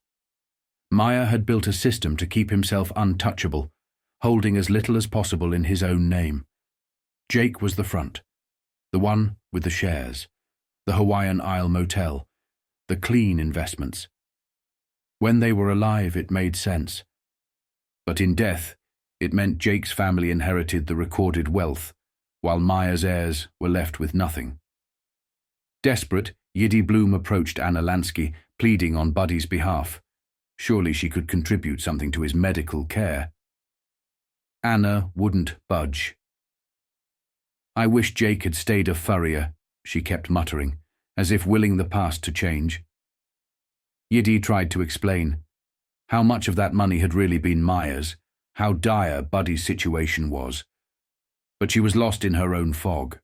Meyer had built a system to keep himself untouchable, holding as little as possible in his own name. Jake was the front, the one with the shares, the Hawaiian Isle motel, the clean investments. When they were alive, it made sense. But in death, it meant Jake's family inherited the recorded wealth, while Meyer's heirs were left with nothing. Desperate, Yiddy Bloom approached Anna Lansky, pleading on Buddy's behalf. Surely she could contribute something to his medical care. Anna wouldn't budge. "I wish Jake had stayed a furrier," she kept muttering, as if willing the past to change. Yiddy tried to explain how much of that money had really been Meyer's, how dire Buddy's situation was. But she was lost in her own fog.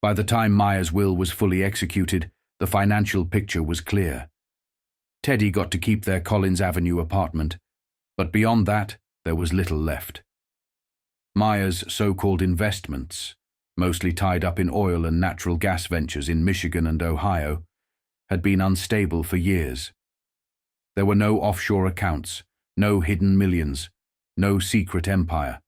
By the time Meyer's will was fully executed, the financial picture was clear. Teddy got to keep their Collins Avenue apartment, but beyond that, there was little left. Meyer's so-called investments, mostly tied up in oil and natural gas ventures in Michigan and Ohio, had been unstable for years. There were no offshore accounts, no hidden millions, no secret empire.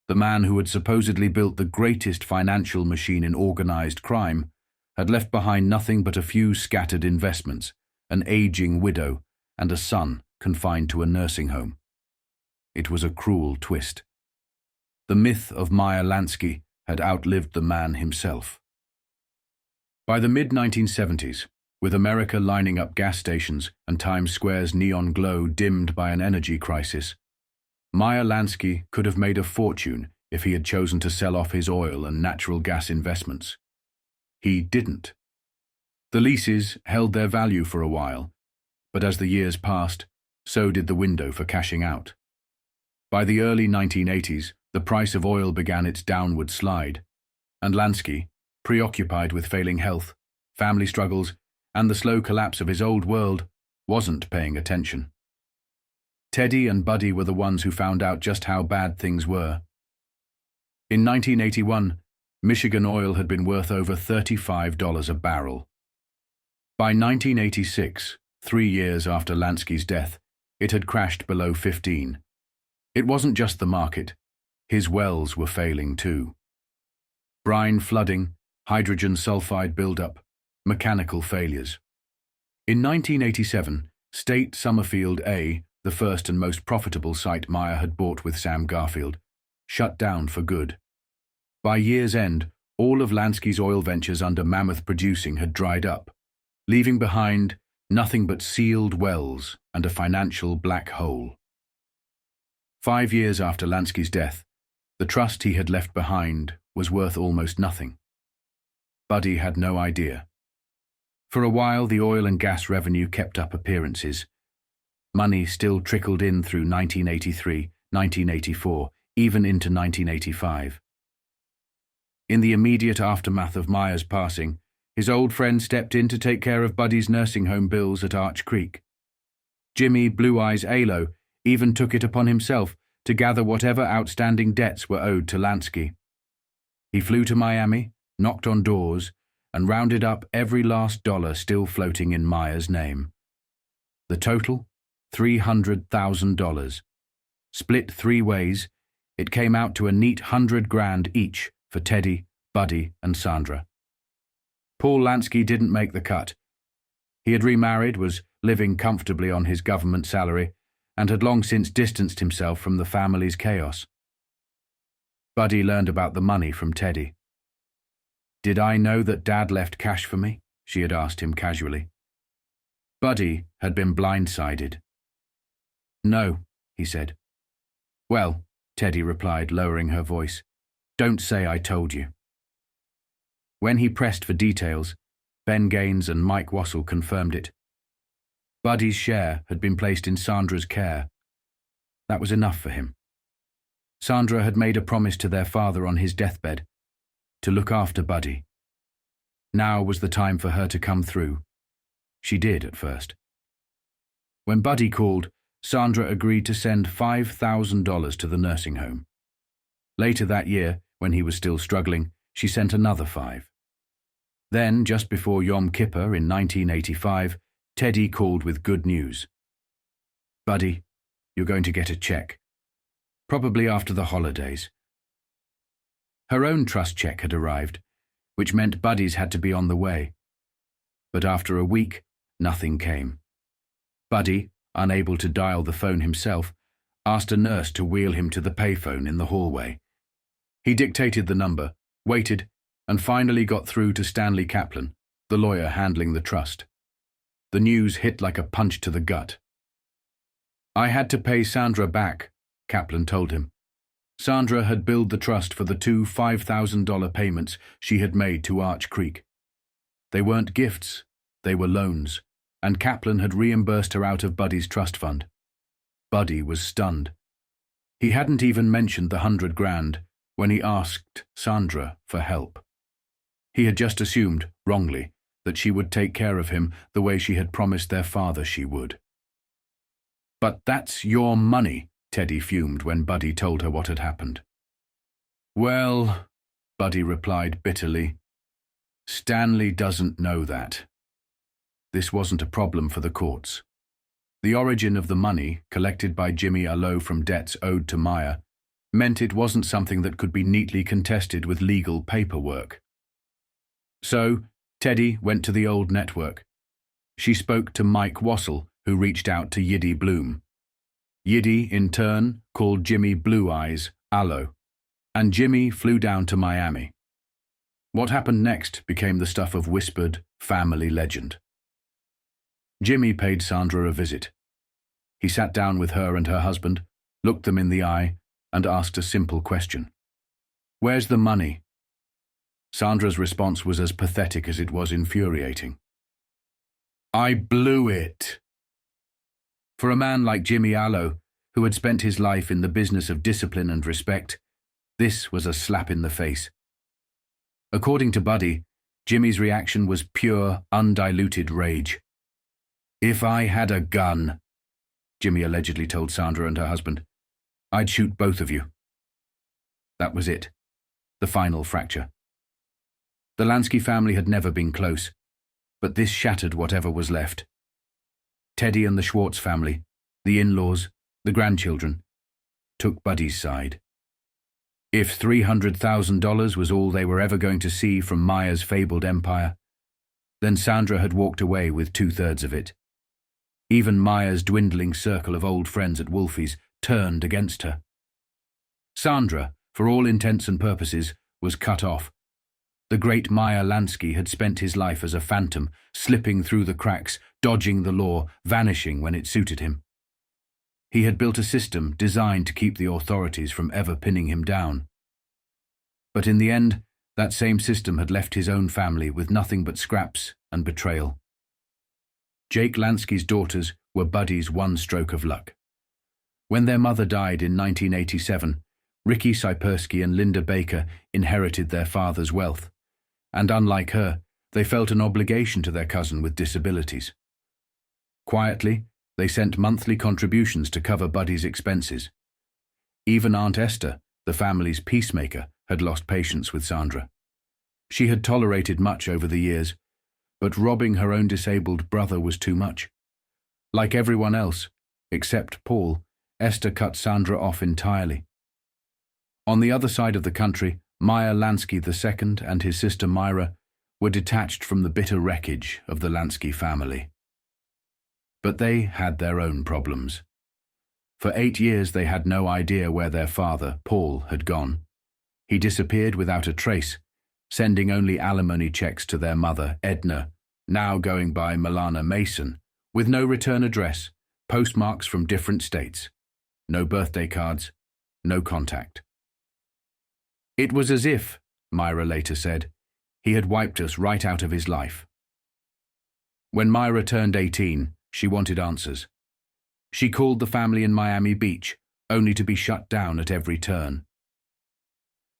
The man who had supposedly built the greatest financial machine in organized crime had left behind nothing but a few scattered investments, an aging widow, and a son confined to a nursing home. It was a cruel twist. The myth of Meyer Lansky had outlived the man himself. By the mid-1970s, with America lining up gas stations and Times Square's neon glow dimmed by an energy crisis, Meyer Lansky could have made a fortune if he had chosen to sell off his oil and natural gas investments. He didn't. The leases held their value for a while, but as the years passed, so did the window for cashing out. By the early 1980s, the price of oil began its downward slide, and Lansky, preoccupied with failing health, family struggles, and the slow collapse of his old world, wasn't paying attention. Teddy and Buddy were the ones who found out just how bad things were. In 1981, Michigan oil had been worth over $35 a barrel. By 1986, 3 years after Lansky's death, it had crashed below 15. It wasn't just the market. His wells were failing too. Brine flooding, hydrogen sulfide buildup, mechanical failures. In 1987, State Summerfield A, the first and most profitable site Meyer had bought with Sam Garfield, shut down for good. By year's end, all of Lansky's oil ventures under Mammoth Producing had dried up, leaving behind nothing but sealed wells and a financial black hole. 5 years after Lansky's death, the trust he had left behind was worth almost nothing. Buddy had no idea. For a while, the oil and gas revenue kept up appearances. Money still trickled in through 1983, 1984, even into 1985. In the immediate aftermath of Meyer's passing, his old friend stepped in to take care of Buddy's nursing home bills at Arch Creek. Jimmy Blue Eyes Alo even took it upon himself to gather whatever outstanding debts were owed to Lansky. He flew to Miami, knocked on doors, and rounded up every last dollar still floating in Meyer's name. The total? $300,000. Split 3 ways, it came out to a neat $100,000 each for Teddy, Buddy, and Sandra. Paul Lansky didn't make the cut. He had remarried, was living comfortably on his government salary, and had long since distanced himself from the family's chaos. Buddy learned about the money from Teddy. "Did I know that Dad left cash for me?" she had asked him casually. Buddy had been blindsided. "No," he said. "Well," Teddy replied, lowering her voice, "don't say I told you." When he pressed for details, Ben Gaines and Mike Wassell confirmed it. Buddy's share had been placed in Sandra's care. That was enough for him. Sandra had made a promise to their father on his deathbed, to look after Buddy. Now was the time for her to come through. She did at first. When Buddy called, Sandra agreed to send $5,000 to the nursing home. Later that year, when he was still struggling, she sent another 5. Then, just before Yom Kippur in 1985, Teddy called with good news. Buddy, you're going to get a check. Probably after the holidays. Her own trust check had arrived, which meant Buddy's had to be on the way. But after a week, nothing came. Buddy, unable to dial the phone himself, asked a nurse to wheel him to the payphone in the hallway. He dictated the number, waited, and finally got through to Stanley Kaplan, the lawyer handling the trust. The news hit like a punch to the gut. I had to pay Sandra back, Kaplan told him. Sandra had billed the trust for the two $5,000 payments she had made to Arch Creek. They weren't gifts, they were loans, and Kaplan had reimbursed her out of Buddy's trust fund. Buddy was stunned. He hadn't even mentioned the $100,000 when he asked Sandra for help. He had just assumed, wrongly, that she would take care of him the way she had promised their father she would. "But that's your money," Teddy fumed when Buddy told her what had happened. "Well," Buddy replied bitterly, "Stanley doesn't know that." This wasn't a problem for the courts. The origin of the money, collected by Jimmy Allo from debts owed to Meyer, meant it wasn't something that could be neatly contested with legal paperwork. So, Teddy went to the old network. She spoke to Mike Wassell, who reached out to Yiddy Bloom. Yiddy, in turn, called Jimmy Blue Eyes Allo, and Jimmy flew down to Miami. What happened next became the stuff of whispered family legend. Jimmy paid Sandra a visit. He sat down with her and her husband, looked them in the eye, and asked a simple question. "Where's the money?" Sandra's response was as pathetic as it was infuriating. "I blew it." For a man like Jimmy Allo, who had spent his life in the business of discipline and respect, this was a slap in the face. According to Buddy, Jimmy's reaction was pure, undiluted rage. "If I had a gun," Jimmy allegedly told Sandra and her husband, "I'd shoot both of you." That was it. The final fracture. The Lansky family had never been close, but this shattered whatever was left. Teddy and the Schwartz family, the in-laws, the grandchildren, took Buddy's side. If $300,000 was all they were ever going to see from Meyer's fabled empire, then Sandra had walked away with 2/3 of it. Even Meyer's dwindling circle of old friends at Wolfie's turned against her. Sandra, for all intents and purposes, was cut off. The great Meyer Lansky had spent his life as a phantom, slipping through the cracks, dodging the law, vanishing when it suited him. He had built a system designed to keep the authorities from ever pinning him down. But in the end, that same system had left his own family with nothing but scraps and betrayal. Jake Lansky's daughters were Buddy's one stroke of luck. When their mother died in 1987, Ricky Sipersky and Linda Baker inherited their father's wealth, and unlike her, they felt an obligation to their cousin with disabilities. Quietly, they sent monthly contributions to cover Buddy's expenses. Even Aunt Esther, the family's peacemaker, had lost patience with Sandra. She had tolerated much over the years, but robbing her own disabled brother was too much. Like everyone else, except Paul, Esther cut Sandra off entirely. On the other side of the country, Meyer Lansky II and his sister Myra were detached from the bitter wreckage of the Lansky family. But they had their own problems. For 8 years they had no idea where their father, Paul, had gone. He disappeared without a trace, sending only alimony checks to their mother, Edna, now going by Milana Mason, with no return address, postmarks from different states, no birthday cards, no contact. "It was as if," Myra later said, "he had wiped us right out of his life." When Myra turned 18, she wanted answers. She called the family in Miami Beach, only to be shut down at every turn.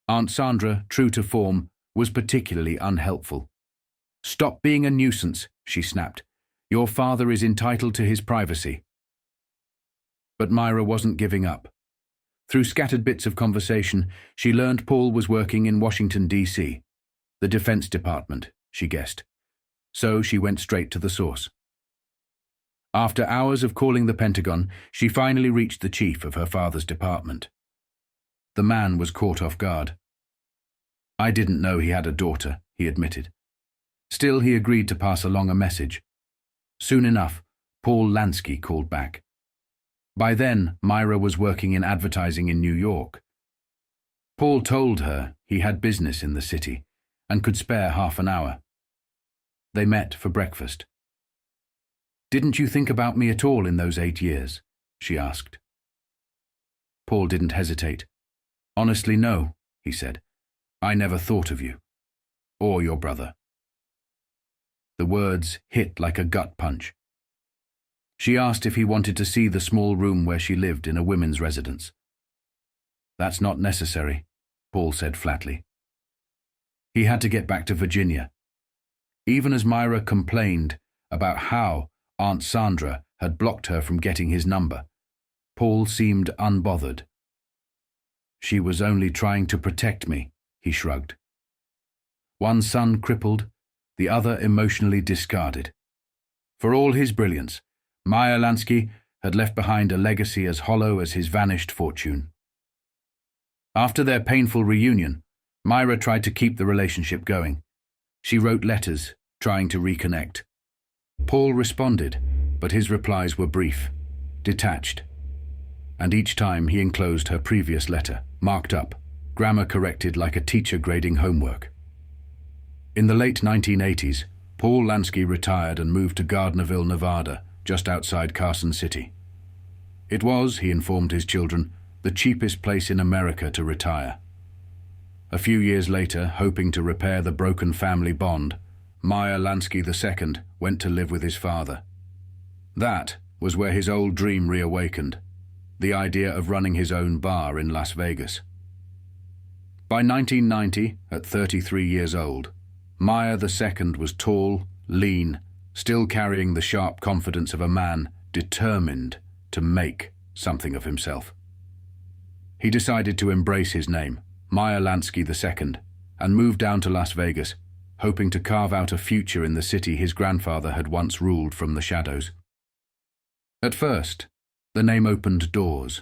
Aunt Sandra, true to form, was particularly unhelpful. "Stop being a nuisance," she snapped. "Your father is entitled to his privacy." But Myra wasn't giving up. Through scattered bits of conversation, she learned Paul was working in Washington, D.C., the Defense Department, she guessed. So she went straight to the source. After hours of calling the Pentagon, she finally reached the chief of her father's department. The man was caught off guard. "I didn't know he had a daughter," he admitted. Still, he agreed to pass along a message. Soon enough, Paul Lansky called back. By then, Myra was working in advertising in New York. Paul told her he had business in the city and could spare half an hour. They met for breakfast. "Didn't you think about me at all in those 8 years?" she asked. Paul didn't hesitate. "Honestly, no," he said. "I never thought of you. Or your brother." The words hit like a gut punch. She asked if he wanted to see the small room where she lived in a women's residence. "That's not necessary," Paul said flatly. He had to get back to Virginia. Even as Myra complained about how Aunt Sandra had blocked her from getting his number, Paul seemed unbothered. "She was only trying to protect me," he shrugged. One son crippled, the other emotionally discarded. For all his brilliance, Meyer Lansky had left behind a legacy as hollow as his vanished fortune. After their painful reunion, Myra tried to keep the relationship going. She wrote letters, trying to reconnect. Paul responded, but his replies were brief, detached. And each time he enclosed her previous letter, marked up, grammar corrected like a teacher grading homework. In the late 1980s, Paul Lansky retired and moved to Gardnerville, Nevada, just outside Carson City. It was, he informed his children, the cheapest place in America to retire. A few years later, hoping to repair the broken family bond, Meyer Lansky II went to live with his father. That was where his old dream reawakened, the idea of running his own bar in Las Vegas. By 1990, at 33 years old, Meyer II was tall, lean, still carrying the sharp confidence of a man determined to make something of himself. He decided to embrace his name, Meyer Lansky II, and moved down to Las Vegas, hoping to carve out a future in the city his grandfather had once ruled from the shadows. At first, the name opened doors.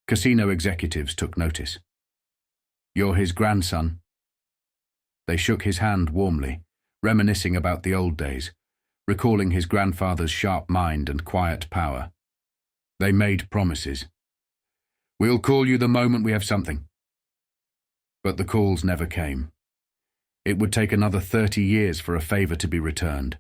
Casino executives took notice. "You're his grandson." They shook his hand warmly, reminiscing about the old days, recalling his grandfather's sharp mind and quiet power. They made promises. "We'll call you the moment we have something." But the calls never came. It would take another 30 years for a favor to be returned.